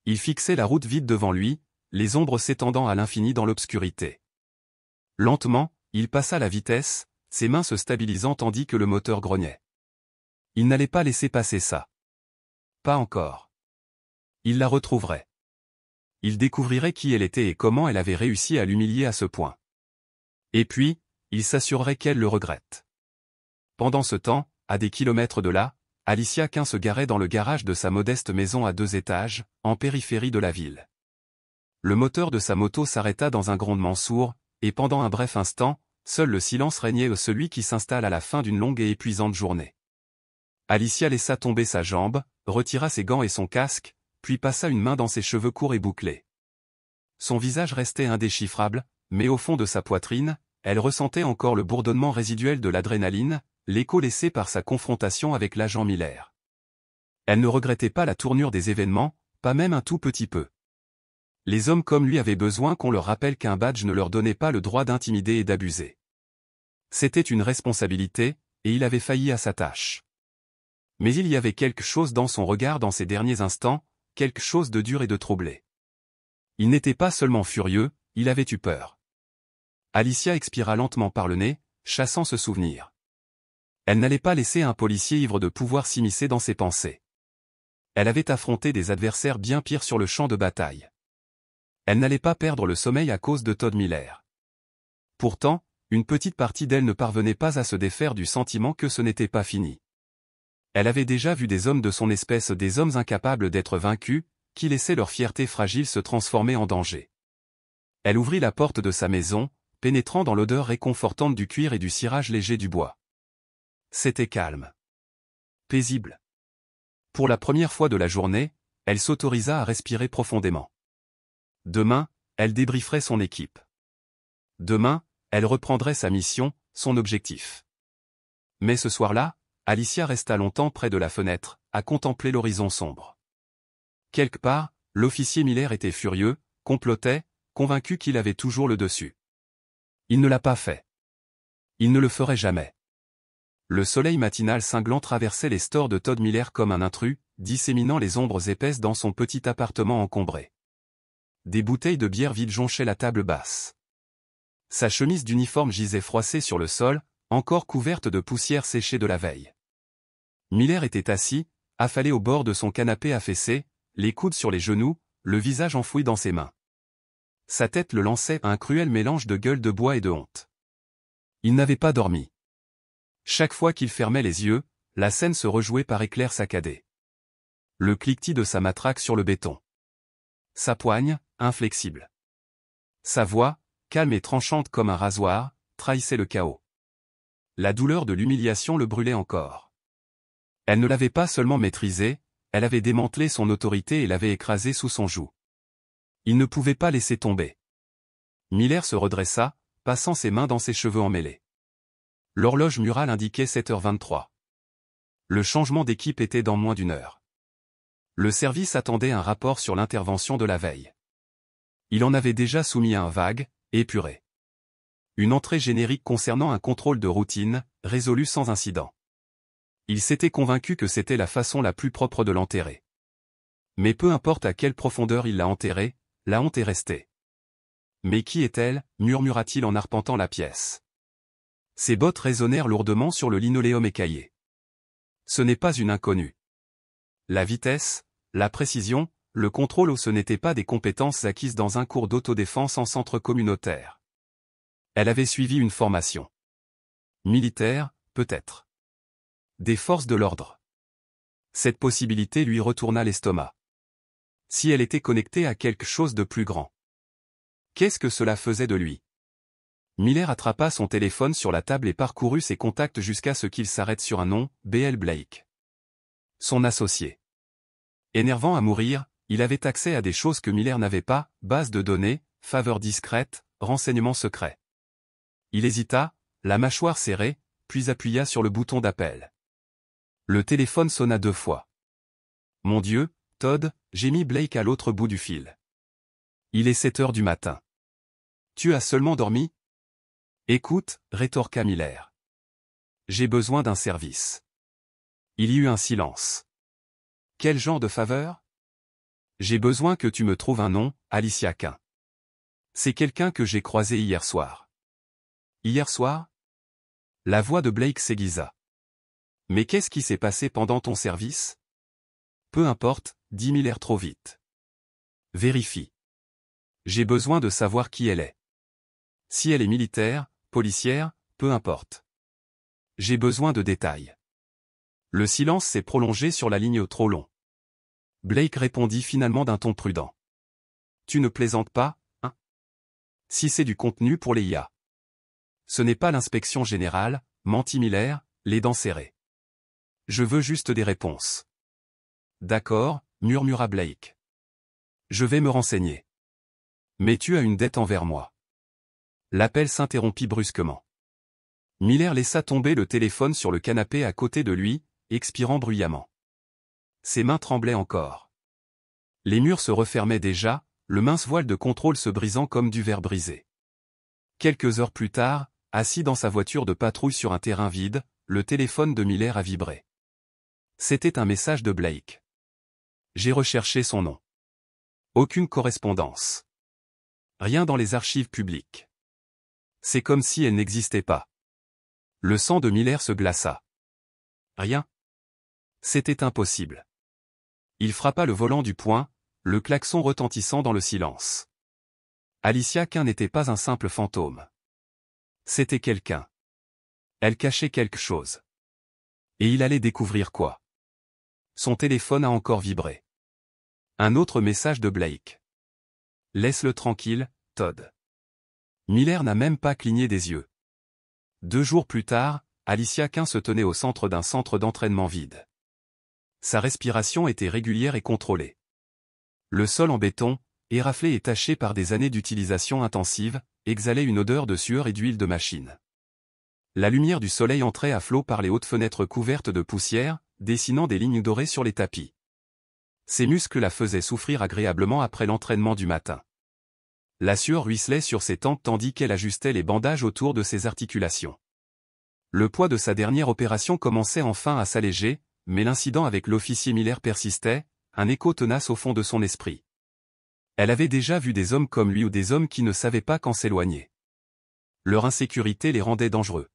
S1: Il fixait la route vide devant lui, les ombres s'étendant à l'infini dans l'obscurité. Lentement, il passa la vitesse, ses mains se stabilisant tandis que le moteur grognait. Il n'allait pas laisser passer ça. Pas encore. Il la retrouverait. Il découvrirait qui elle était et comment elle avait réussi à l'humilier à ce point. Et puis, il s'assurerait qu'elle le regrette. Pendant ce temps, à des kilomètres de là, Alicia Quinn se garait dans le garage de sa modeste maison à 2 étages, en périphérie de la ville. Le moteur de sa moto s'arrêta dans un grondement sourd, et pendant un bref instant, seul le silence régnait, celui qui s'installe à la fin d'une longue et épuisante journée. Alicia laissa tomber sa jambe, retira ses gants et son casque, puis passa une main dans ses cheveux courts et bouclés. Son visage restait indéchiffrable, mais au fond de sa poitrine, elle ressentait encore le bourdonnement résiduel de l'adrénaline, l'écho laissé par sa confrontation avec l'agent Miller. Elle ne regrettait pas la tournure des événements, pas même un tout petit peu. Les hommes comme lui avaient besoin qu'on leur rappelle qu'un badge ne leur donnait pas le droit d'intimider et d'abuser. C'était une responsabilité, et il avait failli à sa tâche. Mais il y avait quelque chose dans son regard dans ces derniers instants, quelque chose de dur et de troublé. Il n'était pas seulement furieux, il avait eu peur. Alicia expira lentement par le nez, chassant ce souvenir. Elle n'allait pas laisser un policier ivre de pouvoir s'immiscer dans ses pensées. Elle avait affronté des adversaires bien pires sur le champ de bataille. Elle n'allait pas perdre le sommeil à cause de Todd Miller. Pourtant, une petite partie d'elle ne parvenait pas à se défaire du sentiment que ce n'était pas fini. Elle avait déjà vu des hommes de son espèce, des hommes incapables d'être vaincus, qui laissaient leur fierté fragile se transformer en danger. Elle ouvrit la porte de sa maison, pénétrant dans l'odeur réconfortante du cuir et du cirage léger du bois. C'était calme. Paisible. Pour la première fois de la journée, elle s'autorisa à respirer profondément. Demain, elle débrieferait son équipe. Demain, elle reprendrait sa mission, son objectif. Mais ce soir-là, Alicia resta longtemps près de la fenêtre, à contempler l'horizon sombre. Quelque part, l'officier Miller était furieux, complotait, convaincu qu'il avait toujours le dessus. Il ne l'a pas fait. Il ne le ferait jamais. Le soleil matinal cinglant traversait les stores de Todd Miller comme un intrus, disséminant les ombres épaisses dans son petit appartement encombré. Des bouteilles de bière vides jonchaient la table basse. Sa chemise d'uniforme gisait froissée sur le sol, encore couverte de poussière séchée de la veille. Miller était assis, affalé au bord de son canapé affaissé, les coudes sur les genoux, le visage enfoui dans ses mains. Sa tête le lançait à un cruel mélange de gueule de bois et de honte. Il n'avait pas dormi. Chaque fois qu'il fermait les yeux, la scène se rejouait par éclairs saccadés. Le cliquetis de sa matraque sur le béton. Sa poigne, inflexible. Sa voix, calme et tranchante comme un rasoir, trahissait le chaos. La douleur de l'humiliation le brûlait encore. Elle ne l'avait pas seulement maîtrisé, elle avait démantelé son autorité et l'avait écrasé sous son joug. Il ne pouvait pas laisser tomber. Miller se redressa, passant ses mains dans ses cheveux emmêlés. L'horloge murale indiquait 7h23. Le changement d'équipe était dans moins d'1 heure. Le service attendait un rapport sur l'intervention de la veille. Il en avait déjà soumis un vague, épuré. Une entrée générique concernant un contrôle de routine, résolu sans incident. Il s'était convaincu que c'était la façon la plus propre de l'enterrer. Mais peu importe à quelle profondeur il l'a enterrée, la honte est restée. Mais qui est-elle, murmura-t-il en arpentant la pièce. Ses bottes résonnèrent lourdement sur le linoléum écaillé. Ce n'est pas une inconnue. La vitesse, la précision, le contrôle ce n'étaient pas des compétences acquises dans un cours d'autodéfense en centre communautaire. Elle avait suivi une formation. Militaire, peut-être. Des forces de l'ordre. Cette possibilité lui retourna l'estomac. Si elle était connectée à quelque chose de plus grand. Qu'est-ce que cela faisait de lui? Miller attrapa son téléphone sur la table et parcourut ses contacts jusqu'à ce qu'il s'arrête sur un nom, B.L. Blake. Son associé. Énervant à mourir, il avait accès à des choses que Miller n'avait pas, base de données, faveurs discrètes, renseignements secrets. Il hésita, la mâchoire serrée, puis appuya sur le bouton d'appel. Le téléphone sonna 2 fois. Mon Dieu, Todd, gémit Blake à l'autre bout du fil. Il est 7h du matin. Tu as seulement dormi? Écoute, rétorqua Miller. J'ai besoin d'un service. Il y eut un silence. Quel genre de faveur? J'ai besoin que tu me trouves un nom, Alicia Quinn. C'est quelqu'un que j'ai croisé hier soir. Hier soir? La voix de Blake s'aiguisa. Mais qu'est-ce qui s'est passé pendant ton service? Peu importe, dit Miller trop vite. Vérifie. J'ai besoin de savoir qui elle est. Si elle est militaire, policière, peu importe. J'ai besoin de détails. Le silence s'est prolongé sur la ligne trop long. Blake répondit finalement d'un ton prudent. Tu ne plaisantes pas, hein? Si c'est du contenu pour les IA. Ce n'est pas l'inspection générale, mentit Miller, les dents serrées. Je veux juste des réponses. D'accord, murmura Blake. Je vais me renseigner. Mais tu as une dette envers moi. L'appel s'interrompit brusquement. Miller laissa tomber le téléphone sur le canapé à côté de lui, expirant bruyamment. Ses mains tremblaient encore. Les murs se refermaient déjà, le mince voile de contrôle se brisant comme du verre brisé. Quelques heures plus tard, assis dans sa voiture de patrouille sur un terrain vide, le téléphone de Miller a vibré. C'était un message de Blake. J'ai recherché son nom. Aucune correspondance. Rien dans les archives publiques. C'est comme si elle n'existait pas. Le sang de Miller se glaça. Rien. C'était impossible. Il frappa le volant du poing, le klaxon retentissant dans le silence. Alicia Quinn n'était pas un simple fantôme. C'était quelqu'un. Elle cachait quelque chose. Et il allait découvrir quoi. Son téléphone a encore vibré. Un autre message de Blake. Laisse-le tranquille, Todd. Miller n'a même pas cligné des yeux. 2 jours plus tard, Alicia Quinn se tenait au centre d'un centre d'entraînement vide. Sa respiration était régulière et contrôlée. Le sol en béton, éraflé et taché par des années d'utilisation intensive, exhalait une odeur de sueur et d'huile de machine. La lumière du soleil entrait à flot par les hautes fenêtres couvertes de poussière, dessinant des lignes dorées sur les tapis. Ses muscles la faisaient souffrir agréablement après l'entraînement du matin. La sueur ruisselait sur ses tempes tandis qu'elle ajustait les bandages autour de ses articulations. Le poids de sa dernière opération commençait enfin à s'alléger, mais l'incident avec l'officier Miller persistait, un écho tenace au fond de son esprit. Elle avait déjà vu des hommes comme lui ou des hommes qui ne savaient pas quand s'éloigner. Leur insécurité les rendait dangereux.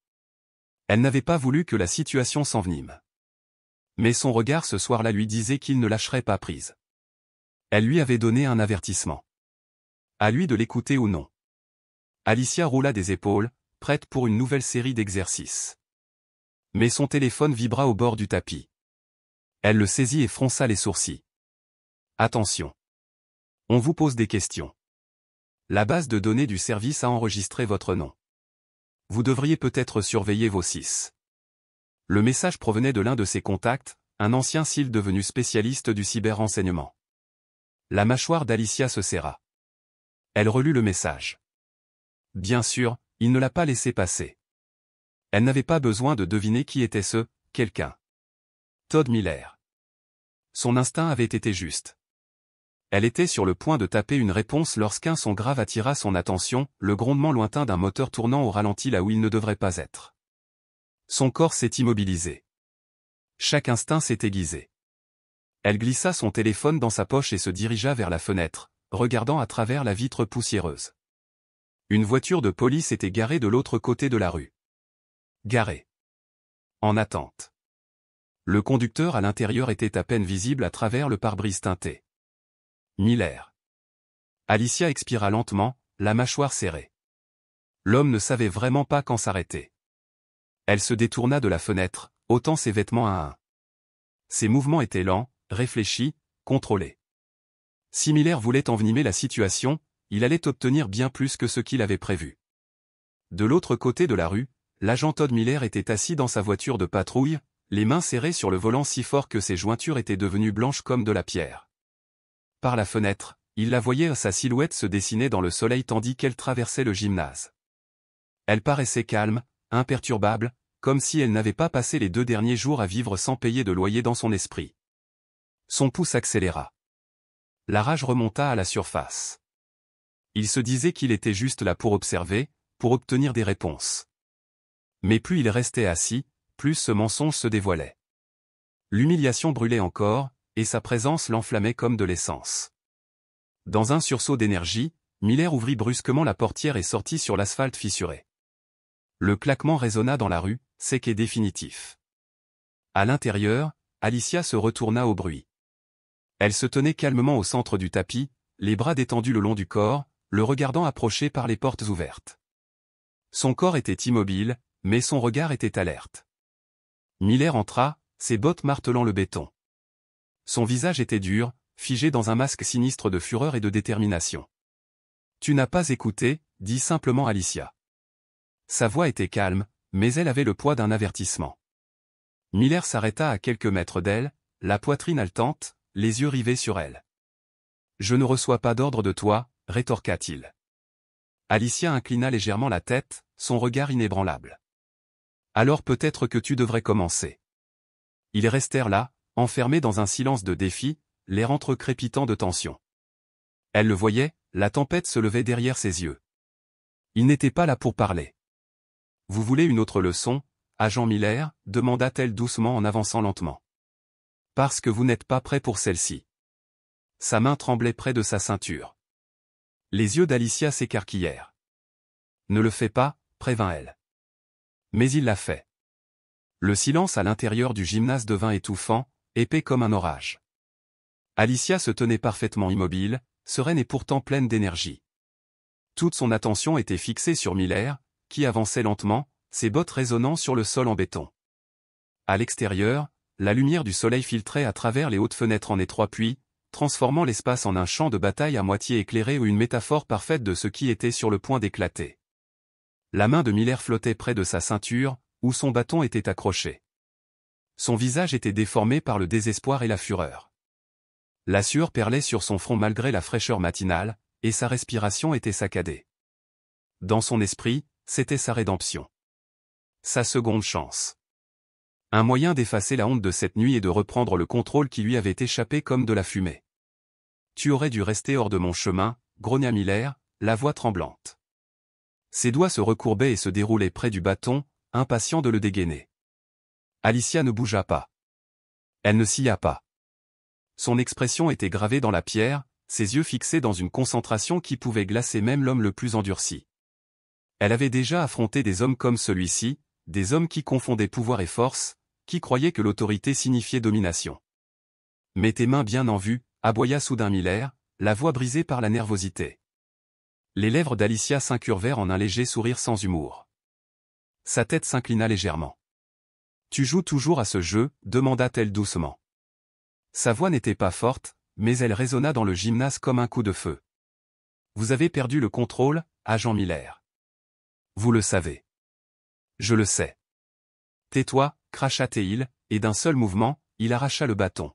S1: Elle n'avait pas voulu que la situation s'envenime. Mais son regard ce soir-là lui disait qu'il ne lâcherait pas prise. Elle lui avait donné un avertissement. À lui de l'écouter ou non. Alicia roula des épaules, prête pour une nouvelle série d'exercices. Mais son téléphone vibra au bord du tapis. Elle le saisit et fronça les sourcils. Attention. On vous pose des questions. La base de données du service a enregistré votre nom. Vous devriez peut-être surveiller vos 6. Le message provenait de l'un de ses contacts, un ancien SEAL devenu spécialiste du cyber-renseignement. La mâchoire d'Alicia se serra. Elle relut le message. Bien sûr, il ne l'a pas laissé passer. Elle n'avait pas besoin de deviner qui était ce « quelqu'un ». Todd Miller. Son instinct avait été juste. Elle était sur le point de taper une réponse lorsqu'un son grave attira son attention, le grondement lointain d'un moteur tournant au ralenti là où il ne devrait pas être. Son corps s'est immobilisé. Chaque instinct s'est aiguisé. Elle glissa son téléphone dans sa poche et se dirigea vers la fenêtre, regardant à travers la vitre poussiéreuse. Une voiture de police était garée de l'autre côté de la rue. Garée. En attente. Le conducteur à l'intérieur était à peine visible à travers le pare-brise teinté. Miller. Alicia expira lentement, la mâchoire serrée. L'homme ne savait vraiment pas quand s'arrêter. Elle se détourna de la fenêtre, ôtant ses vêtements un à un. Ses mouvements étaient lents, réfléchis, contrôlés. Si Miller voulait envenimer la situation, il allait obtenir bien plus que ce qu'il avait prévu. De l'autre côté de la rue, l'agent Todd Miller était assis dans sa voiture de patrouille, les mains serrées sur le volant si fort que ses jointures étaient devenues blanches comme de la pierre. Par la fenêtre, il la voyait sa silhouette se dessiner dans le soleil tandis qu'elle traversait le gymnase. Elle paraissait calme, imperturbable, comme si elle n'avait pas passé les 2 derniers jours à vivre sans payer de loyer dans son esprit. Son pouls s'accéléra. La rage remonta à la surface. Il se disait qu'il était juste là pour observer, pour obtenir des réponses. Mais plus il restait assis, plus ce mensonge se dévoilait. L'humiliation brûlait encore, et sa présence l'enflammait comme de l'essence. Dans un sursaut d'énergie, Miller ouvrit brusquement la portière et sortit sur l'asphalte fissuré. Le claquement résonna dans la rue, sec et définitif. À l'intérieur, Alicia se retourna au bruit. Elle se tenait calmement au centre du tapis, les bras détendus le long du corps, le regardant approcher par les portes ouvertes. Son corps était immobile, mais son regard était alerte. Miller entra, ses bottes martelant le béton. Son visage était dur, figé dans un masque sinistre de fureur et de détermination. « Tu n'as pas écouté », dit simplement Alicia. Sa voix était calme, mais elle avait le poids d'un avertissement. Miller s'arrêta à quelques mètres d'elle, la poitrine haletante, les yeux rivés sur elle. « Je ne reçois pas d'ordre de toi », rétorqua-t-il. Alicia inclina légèrement la tête, son regard inébranlable. « Alors peut-être que tu devrais commencer. » Ils restèrent là, enfermés dans un silence de défi, l'air entrecrépitant de tension. Elle le voyait, la tempête se levait derrière ses yeux. Il n'était pas là pour parler. « Vous voulez une autre leçon, agent Miller » demanda-t-elle doucement en avançant lentement. « Parce que vous n'êtes pas prêt pour celle-ci. » Sa main tremblait près de sa ceinture. Les yeux d'Alicia s'écarquillèrent. « Ne le fais pas » prévint-elle. Mais il l'a fait. Le silence à l'intérieur du gymnase devint étouffant, épais comme un orage. Alicia se tenait parfaitement immobile, sereine et pourtant pleine d'énergie. Toute son attention était fixée sur Miller, qui avançait lentement, ses bottes résonnant sur le sol en béton. À l'extérieur, la lumière du soleil filtrait à travers les hautes fenêtres en étroit puits, transformant l'espace en un champ de bataille à moitié éclairé ou une métaphore parfaite de ce qui était sur le point d'éclater. La main de Miller flottait près de sa ceinture, où son bâton était accroché. Son visage était déformé par le désespoir et la fureur. La sueur perlait sur son front malgré la fraîcheur matinale, et sa respiration était saccadée. Dans son esprit, c'était sa rédemption. sa seconde chance. Un moyen d'effacer la honte de cette nuit et de reprendre le contrôle qui lui avait échappé comme de la fumée. Tu aurais dû rester hors de mon chemin, grogna Miller, la voix tremblante. Ses doigts se recourbaient et se déroulaient près du bâton, impatient de le dégainer. Alicia ne bougea pas. Elle ne scia pas. Son expression était gravée dans la pierre, ses yeux fixés dans une concentration qui pouvait glacer même l'homme le plus endurci. Elle avait déjà affronté des hommes comme celui-ci, des hommes qui confondaient pouvoir et force, qui croyaient que l'autorité signifiait domination. « Mets tes mains bien en vue », aboya soudain Miller, la voix brisée par la nervosité. Les lèvres d'Alicia s'incurvèrent en un léger sourire sans humour. Sa tête s'inclina légèrement. « Tu joues toujours à ce jeu ?» demanda-t-elle doucement. Sa voix n'était pas forte, mais elle résonna dans le gymnase comme un coup de feu. « Vous avez perdu le contrôle, agent Miller. Vous le savez. Je le sais. Tais-toi, cracha Théil, et d'un seul mouvement, il arracha le bâton.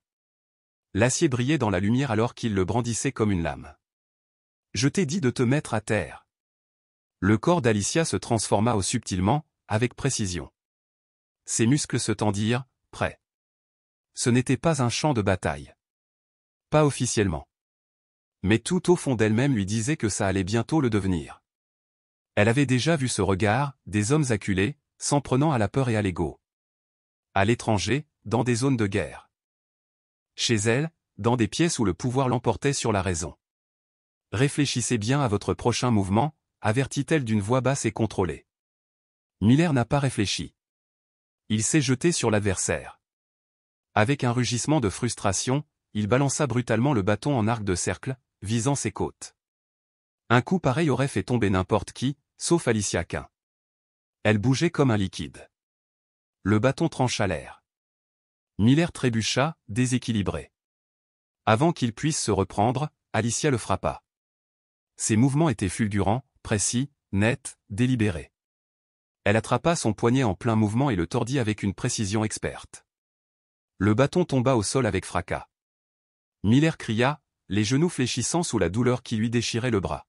S1: L'acier brillait dans la lumière alors qu'il le brandissait comme une lame. Je t'ai dit de te mettre à terre. Le corps d'Alicia se transforma au subtilement, avec précision. Ses muscles se tendirent, prêts. Ce n'était pas un champ de bataille. Pas officiellement. Mais tout au fond d'elle-même lui disait que ça allait bientôt le devenir. Elle avait déjà vu ce regard, des hommes acculés, s'en prenant à la peur et à l'ego. À l'étranger, dans des zones de guerre. Chez elle, dans des pièces où le pouvoir l'emportait sur la raison. Réfléchissez bien à votre prochain mouvement, avertit-elle d'une voix basse et contrôlée. Miller n'a pas réfléchi. Il s'est jeté sur l'adversaire. Avec un rugissement de frustration, il balança brutalement le bâton en arc de cercle, visant ses côtes. Un coup pareil aurait fait tomber n'importe qui, sauf Alicia Quinn. Elle bougeait comme un liquide. Le bâton trancha l'air. Miller trébucha, déséquilibré. Avant qu'il puisse se reprendre, Alicia le frappa. Ses mouvements étaient fulgurants, précis, nets, délibérés. Elle attrapa son poignet en plein mouvement et le tordit avec une précision experte. Le bâton tomba au sol avec fracas. Miller cria, les genoux fléchissant sous la douleur qui lui déchirait le bras.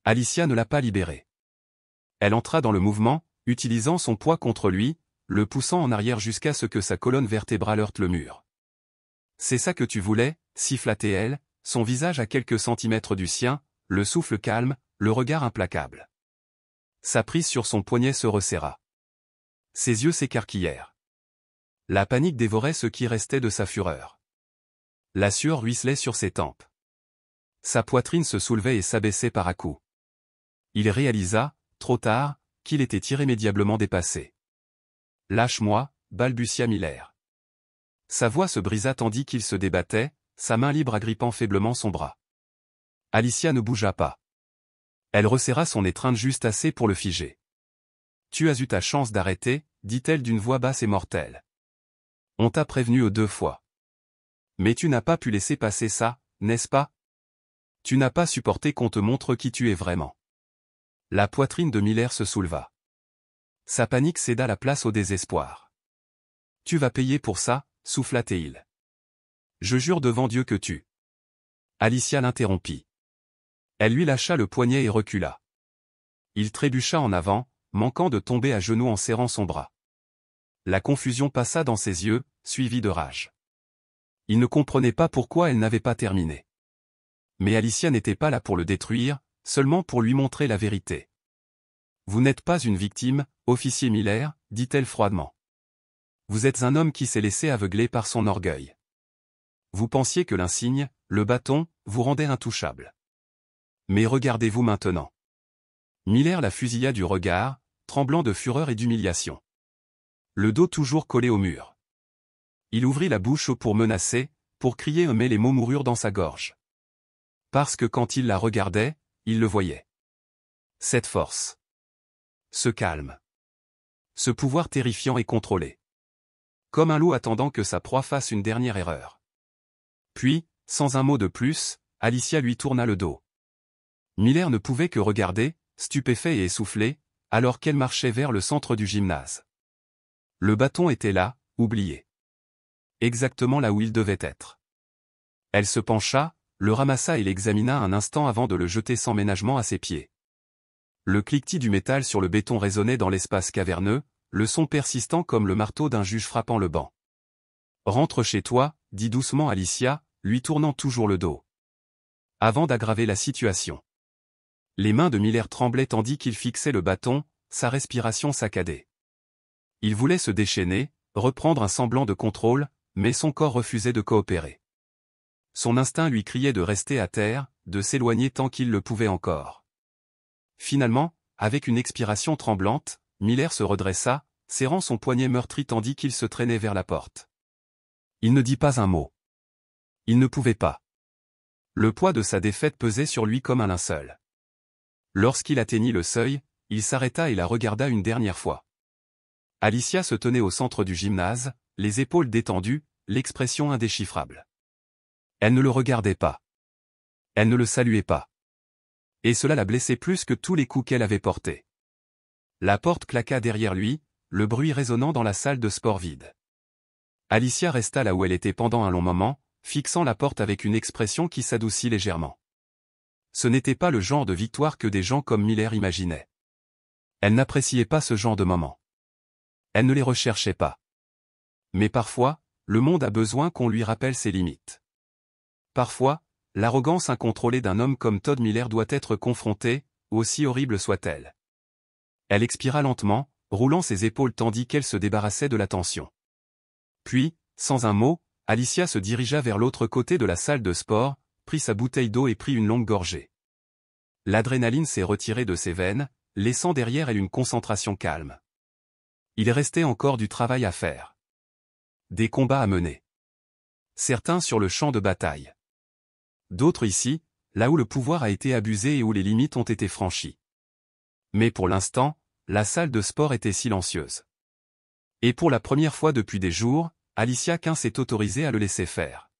S1: Alicia ne l'a pas libéré. Elle entra dans le mouvement, utilisant son poids contre lui, le poussant en arrière jusqu'à ce que sa colonne vertébrale heurte le mur. « C'est ça que tu voulais » siffla-t-elle, son visage à quelques centimètres du sien, le souffle calme, le regard implacable. Sa prise sur son poignet se resserra. Ses yeux s'écarquillèrent. La panique dévorait ce qui restait de sa fureur. La sueur ruisselait sur ses tempes. Sa poitrine se soulevait et s'abaissait par à-coups. Il réalisa, trop tard, qu'il était irrémédiablement dépassé. « Lâche-moi » balbutia Miller. Sa voix se brisa tandis qu'il se débattait, sa main libre agrippant faiblement son bras. Alicia ne bougea pas. Elle resserra son étreinte juste assez pour le figer. « Tu as eu ta chance d'arrêter » dit-elle d'une voix basse et mortelle. « On t'a prévenu aux 2 fois. Mais tu n'as pas pu laisser passer ça, n'est-ce pas? Tu n'as pas supporté qu'on te montre qui tu es vraiment. » La poitrine de Miller se souleva. Sa panique céda la place au désespoir. « Tu vas payer pour ça » souffla-t-il. « Je jure devant Dieu que tu... » Alicia l'interrompit. Elle lui lâcha le poignet et recula. Il trébucha en avant, manquant de tomber à genoux en serrant son bras. La confusion passa dans ses yeux, suivie de rage. Il ne comprenait pas pourquoi elle n'avait pas terminé. Mais Alicia n'était pas là pour le détruire, seulement pour lui montrer la vérité. « Vous n'êtes pas une victime, officier Miller, dit-elle froidement. Vous êtes un homme qui s'est laissé aveugler par son orgueil. Vous pensiez que l'insigne, le bâton, vous rendait intouchable. Mais regardez-vous maintenant. » Miller la fusilla du regard, tremblant de fureur et d'humiliation. Le dos toujours collé au mur. Il ouvrit la bouche pour menacer, pour crier mais les mots moururent dans sa gorge. Parce que quand il la regardait, il le voyait. Cette force. Ce calme. Ce pouvoir terrifiant et contrôlé. Comme un loup attendant que sa proie fasse une dernière erreur. Puis, sans un mot de plus, Alicia lui tourna le dos. Miller ne pouvait que regarder, stupéfait et essoufflé, alors qu'elle marchait vers le centre du gymnase. Le bâton était là, oublié. Exactement là où il devait être. Elle se pencha, le ramassa et l'examina un instant avant de le jeter sans ménagement à ses pieds. Le cliquetis du métal sur le béton résonnait dans l'espace caverneux, le son persistant comme le marteau d'un juge frappant le banc. Rentre chez toi, dit doucement Alicia, lui tournant toujours le dos. Avant d'aggraver la situation. Les mains de Miller tremblaient tandis qu'il fixait le bâton, sa respiration saccadée. Il voulait se déchaîner, reprendre un semblant de contrôle, mais son corps refusait de coopérer. Son instinct lui criait de rester à terre, de s'éloigner tant qu'il le pouvait encore. Finalement, avec une expiration tremblante, Miller se redressa, serrant son poignet meurtri tandis qu'il se traînait vers la porte. Il ne dit pas un mot. Il ne pouvait pas. Le poids de sa défaite pesait sur lui comme un linceul. Lorsqu'il atteignit le seuil, il s'arrêta et la regarda une dernière fois. Alicia se tenait au centre du gymnase, les épaules détendues, l'expression indéchiffrable. Elle ne le regardait pas. Elle ne le saluait pas. Et cela la blessait plus que tous les coups qu'elle avait portés. La porte claqua derrière lui, le bruit résonnant dans la salle de sport vide. Alicia resta là où elle était pendant un long moment, fixant la porte avec une expression qui s'adoucit légèrement. Ce n'était pas le genre de victoire que des gens comme Miller imaginaient. Elle n'appréciait pas ce genre de moment. Elle ne les recherchait pas. Mais parfois, le monde a besoin qu'on lui rappelle ses limites. Parfois, l'arrogance incontrôlée d'un homme comme Todd Miller doit être confrontée, aussi horrible soit-elle. Elle expira lentement, roulant ses épaules tandis qu'elle se débarrassait de la tension. Puis, sans un mot, Alicia se dirigea vers l'autre côté de la salle de sport, prit sa bouteille d'eau et prit une longue gorgée. L'adrénaline s'est retirée de ses veines, laissant derrière elle une concentration calme. Il restait encore du travail à faire. Des combats à mener. Certains sur le champ de bataille. D'autres ici, là où le pouvoir a été abusé et où les limites ont été franchies. Mais pour l'instant, la salle de sport était silencieuse. Et pour la première fois depuis des jours, Alicia Quinn s'est autorisée à le laisser faire.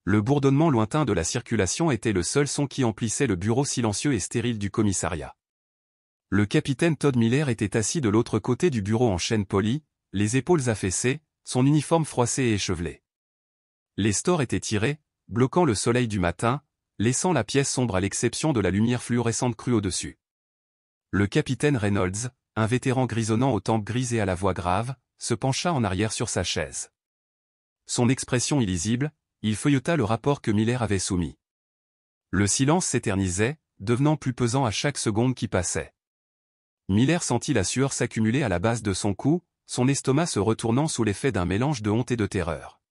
S1: Le bourdonnement lointain de la circulation était le seul son qui emplissait le bureau silencieux et stérile du commissariat. Le capitaine Todd Miller était assis de l'autre côté du bureau en chaîne polie, les épaules affaissées, son uniforme froissé et échevelé. Les stores étaient tirés, bloquant le soleil du matin, laissant la pièce sombre à l'exception de la lumière fluorescente crue au-dessus. Le capitaine Reynolds, un vétéran grisonnant aux tempes grises et à la voix grave, se pencha en arrière sur sa chaise. Son expression illisible, il feuilleta le rapport que Miller avait soumis. Le silence s'éternisait, devenant plus pesant à chaque seconde qui passait. Miller sentit la sueur s'accumuler à la base de son cou, son estomac se retournant sous l'effet d'un mélange de honte et de terreur.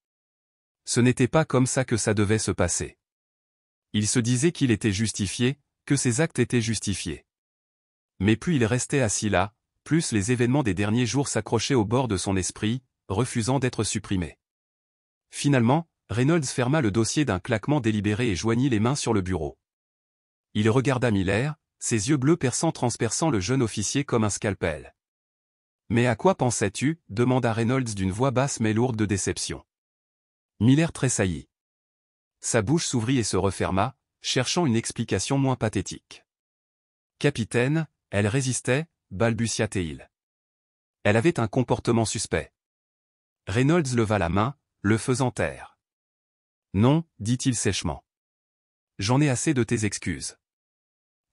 S1: Ce n'était pas comme ça que ça devait se passer. Il se disait qu'il était justifié, que ses actes étaient justifiés. Mais plus il restait assis là, plus les événements des derniers jours s'accrochaient au bord de son esprit, refusant d'être supprimés. Finalement, Reynolds ferma le dossier d'un claquement délibéré et joignit les mains sur le bureau. Il regarda Miller, ses yeux bleus perçants transperçant le jeune officier comme un scalpel. « Mais à quoi pensais-tu » demanda Reynolds d'une voix basse mais lourde de déception. Miller tressaillit. Sa bouche s'ouvrit et se referma, cherchant une explication moins pathétique. « Capitaine, elle résistait » balbutia-t-il. Elle avait un comportement suspect. Reynolds leva la main, le faisant taire. « Non, dit-il sèchement. J'en ai assez de tes excuses.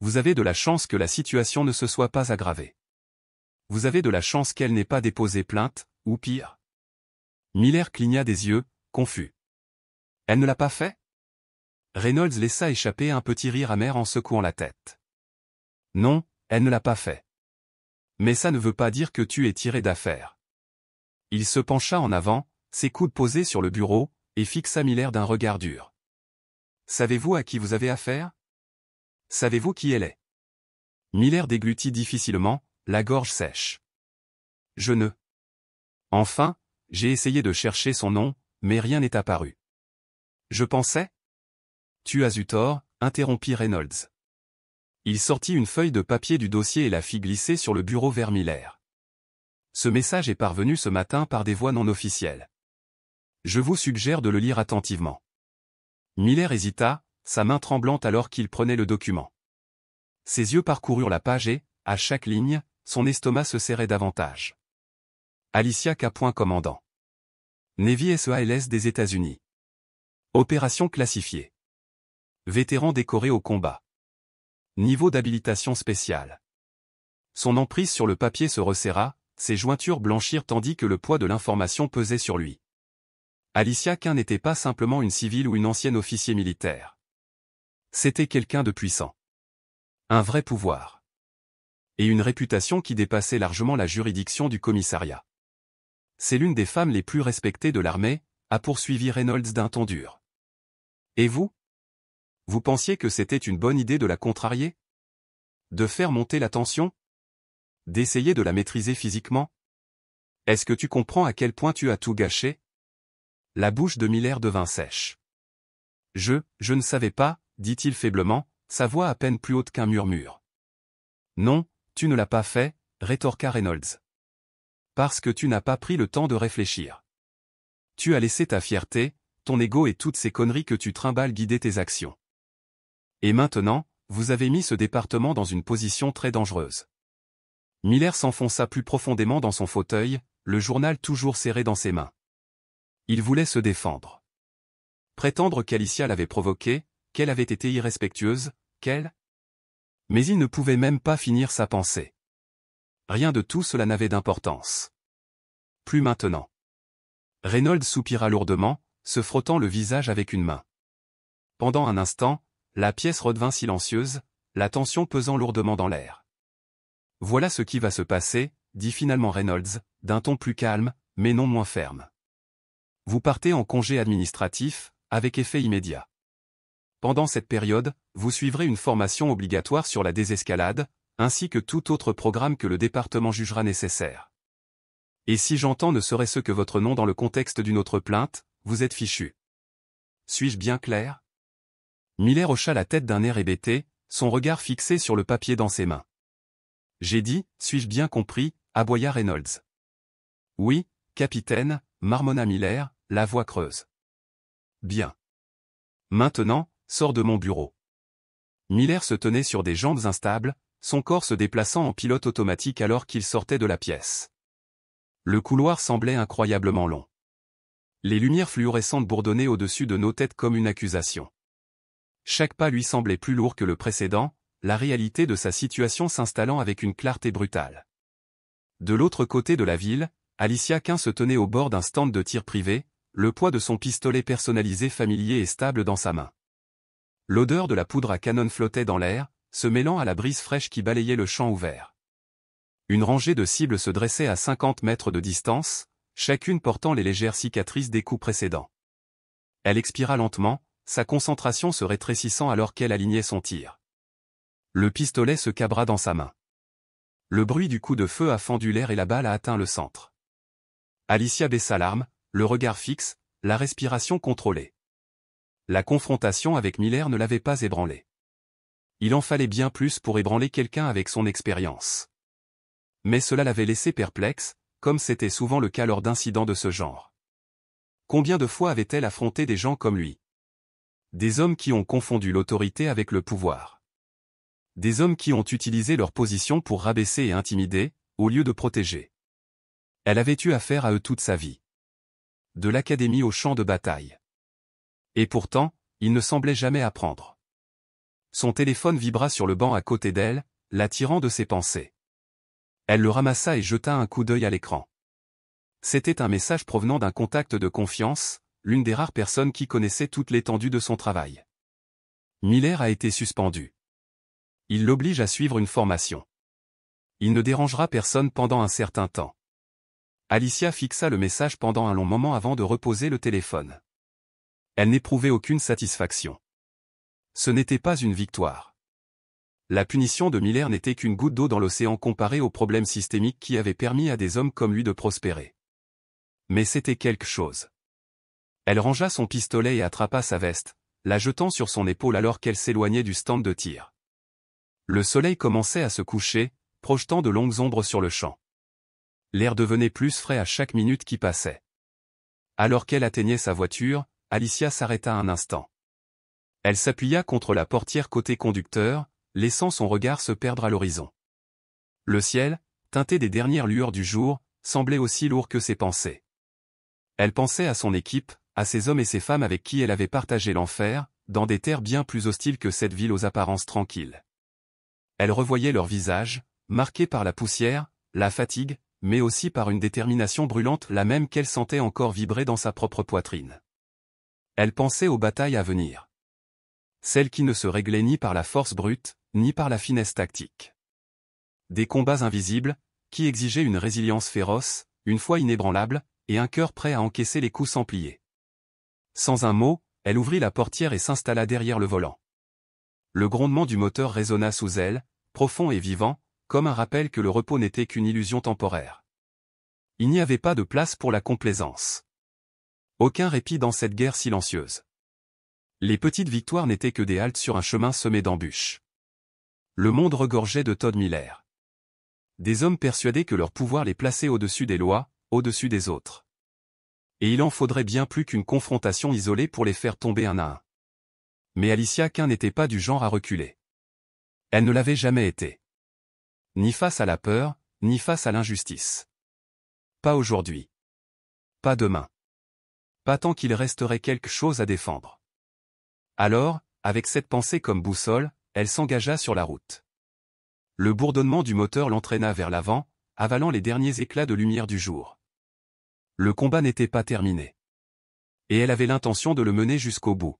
S1: Vous avez de la chance que la situation ne se soit pas aggravée. Vous avez de la chance qu'elle n'ait pas déposé plainte, ou pire. » Miller cligna des yeux, confus. « Elle ne l'a pas fait ?» Reynolds laissa échapper un petit rire amer en secouant la tête. « Non, elle ne l'a pas fait. Mais ça ne veut pas dire que tu es tiré d'affaire. » Il se pencha en avant, ses coudes posés sur le bureau, et fixa Miller d'un regard dur. « Savez-vous à qui vous avez affaire ? Savez-vous qui elle est ?» Miller déglutit difficilement, la gorge sèche. « Je ne. » Enfin, j'ai essayé de chercher son nom, mais rien n'est apparu. « Je pensais ? » Tu as eu tort, interrompit Reynolds. Il sortit une feuille de papier du dossier et la fit glisser sur le bureau vers Miller. Ce message est parvenu ce matin par des voies non officielles. Je vous suggère de le lire attentivement. Miller hésita, sa main tremblante alors qu'il prenait le document. Ses yeux parcoururent la page et, à chaque ligne, son estomac se serrait davantage. Alicia Quinn, commandant. Navy SEALS des États-Unis. Opération classifiée. Vétéran décoré au combat. Niveau d'habilitation spéciale. Son emprise sur le papier se resserra, ses jointures blanchirent tandis que le poids de l'information pesait sur lui. Alicia Quinn n'était pas simplement une civile ou une ancienne officier militaire. C'était quelqu'un de puissant. Un vrai pouvoir. Et une réputation qui dépassait largement la juridiction du commissariat. C'est l'une des femmes les plus respectées de l'armée, a poursuivi Reynolds d'un ton dur. Et vous? Vous pensiez que c'était une bonne idée de la contrarier? De faire monter la tension? D'essayer de la maîtriser physiquement? Est-ce que tu comprends à quel point tu as tout gâché? La bouche de Miller devint sèche. Je ne savais pas, dit-il faiblement, sa voix à peine plus haute qu'un murmure. Non, tu ne l'as pas fait, rétorqua Reynolds. Parce que tu n'as pas pris le temps de réfléchir. Tu as laissé ta fierté, ton ego et toutes ces conneries que tu trimbales guider tes actions. Et maintenant, vous avez mis ce département dans une position très dangereuse. Miller s'enfonça plus profondément dans son fauteuil, le journal toujours serré dans ses mains. Il voulait se défendre. Prétendre qu'Alicia l'avait provoqué, qu'elle avait été irrespectueuse, qu'elle... Mais il ne pouvait même pas finir sa pensée. Rien de tout cela n'avait d'importance. Plus maintenant. Reynolds soupira lourdement, se frottant le visage avec une main. Pendant un instant, la pièce redevint silencieuse, la tension pesant lourdement dans l'air. Voilà ce qui va se passer, dit finalement Reynolds, d'un ton plus calme, mais non moins ferme. Vous partez en congé administratif, avec effet immédiat. Pendant cette période, vous suivrez une formation obligatoire sur la désescalade, ainsi que tout autre programme que le département jugera nécessaire. Et si j'entends ne serait-ce que votre nom dans le contexte d'une autre plainte, vous êtes fichu. Suis-je bien clair? Miller hocha la tête d'un air hébété, son regard fixé sur le papier dans ses mains. J'ai dit, suis-je bien compris, aboya Reynolds. Oui, capitaine, marmonna Miller, la voix creuse. Bien. Maintenant, sors de mon bureau. Miller se tenait sur des jambes instables, son corps se déplaçant en pilote automatique alors qu'il sortait de la pièce. Le couloir semblait incroyablement long. Les lumières fluorescentes bourdonnaient au-dessus de nos têtes comme une accusation. Chaque pas lui semblait plus lourd que le précédent, la réalité de sa situation s'installant avec une clarté brutale. De l'autre côté de la ville, Alicia Quinn se tenait au bord d'un stand de tir privé, le poids de son pistolet personnalisé familier et stable dans sa main. L'odeur de la poudre à canon flottait dans l'air, se mêlant à la brise fraîche qui balayait le champ ouvert. Une rangée de cibles se dressait à 50 mètres de distance, chacune portant les légères cicatrices des coups précédents. Elle expira lentement, sa concentration se rétrécissant alors qu'elle alignait son tir. Le pistolet se cabra dans sa main. Le bruit du coup de feu a fendu l'air et la balle a atteint le centre. Alicia baissa l'arme, le regard fixe, la respiration contrôlée. La confrontation avec Miller ne l'avait pas ébranlée. Il en fallait bien plus pour ébranler quelqu'un avec son expérience. Mais cela l'avait laissé perplexe, comme c'était souvent le cas lors d'incidents de ce genre. Combien de fois avait-elle affronté des gens comme lui? Des hommes qui ont confondu l'autorité avec le pouvoir. Des hommes qui ont utilisé leur position pour rabaisser et intimider, au lieu de protéger. Elle avait eu affaire à eux toute sa vie. De l'académie au champ de bataille. Et pourtant, il ne semblait jamais apprendre. Son téléphone vibra sur le banc à côté d'elle, l'attirant de ses pensées. Elle le ramassa et jeta un coup d'œil à l'écran. C'était un message provenant d'un contact de confiance, l'une des rares personnes qui connaissait toute l'étendue de son travail. Miller a été suspendu. Il l'oblige à suivre une formation. Il ne dérangera personne pendant un certain temps. Alicia fixa le message pendant un long moment avant de reposer le téléphone. Elle n'éprouvait aucune satisfaction. Ce n'était pas une victoire. La punition de Miller n'était qu'une goutte d'eau dans l'océan comparée aux problèmes systémiques qui avaient permis à des hommes comme lui de prospérer. Mais c'était quelque chose. Elle rangea son pistolet et attrapa sa veste, la jetant sur son épaule alors qu'elle s'éloignait du stand de tir. Le soleil commençait à se coucher, projetant de longues ombres sur le champ. L'air devenait plus frais à chaque minute qui passait. Alors qu'elle atteignait sa voiture, Alicia s'arrêta un instant. Elle s'appuya contre la portière côté conducteur, laissant son regard se perdre à l'horizon. Le ciel, teinté des dernières lueurs du jour, semblait aussi lourd que ses pensées. Elle pensait à son équipe, à ces hommes et ces femmes avec qui elle avait partagé l'enfer, dans des terres bien plus hostiles que cette ville aux apparences tranquilles. Elle revoyait leurs visages, marqués par la poussière, la fatigue, mais aussi par une détermination brûlante, la même qu'elle sentait encore vibrer dans sa propre poitrine. Elle pensait aux batailles à venir. Celles qui ne se réglaient ni par la force brute, ni par la finesse tactique. Des combats invisibles, qui exigeaient une résilience féroce, une foi inébranlable, et un cœur prêt à encaisser les coups sans plier. Sans un mot, elle ouvrit la portière et s'installa derrière le volant. Le grondement du moteur résonna sous elle, profond et vivant, comme un rappel que le repos n'était qu'une illusion temporaire. Il n'y avait pas de place pour la complaisance. Aucun répit dans cette guerre silencieuse. Les petites victoires n'étaient que des haltes sur un chemin semé d'embûches. Le monde regorgeait de Todd Miller. Des hommes persuadés que leur pouvoir les plaçait au-dessus des lois, au-dessus des autres. Et il en faudrait bien plus qu'une confrontation isolée pour les faire tomber un à un. Mais Alicia Cain n'était pas du genre à reculer. Elle ne l'avait jamais été. Ni face à la peur, ni face à l'injustice. Pas aujourd'hui. Pas demain. Pas tant qu'il resterait quelque chose à défendre. Alors, avec cette pensée comme boussole, elle s'engagea sur la route. Le bourdonnement du moteur l'entraîna vers l'avant, avalant les derniers éclats de lumière du jour. Le combat n'était pas terminé. Et elle avait l'intention de le mener jusqu'au bout.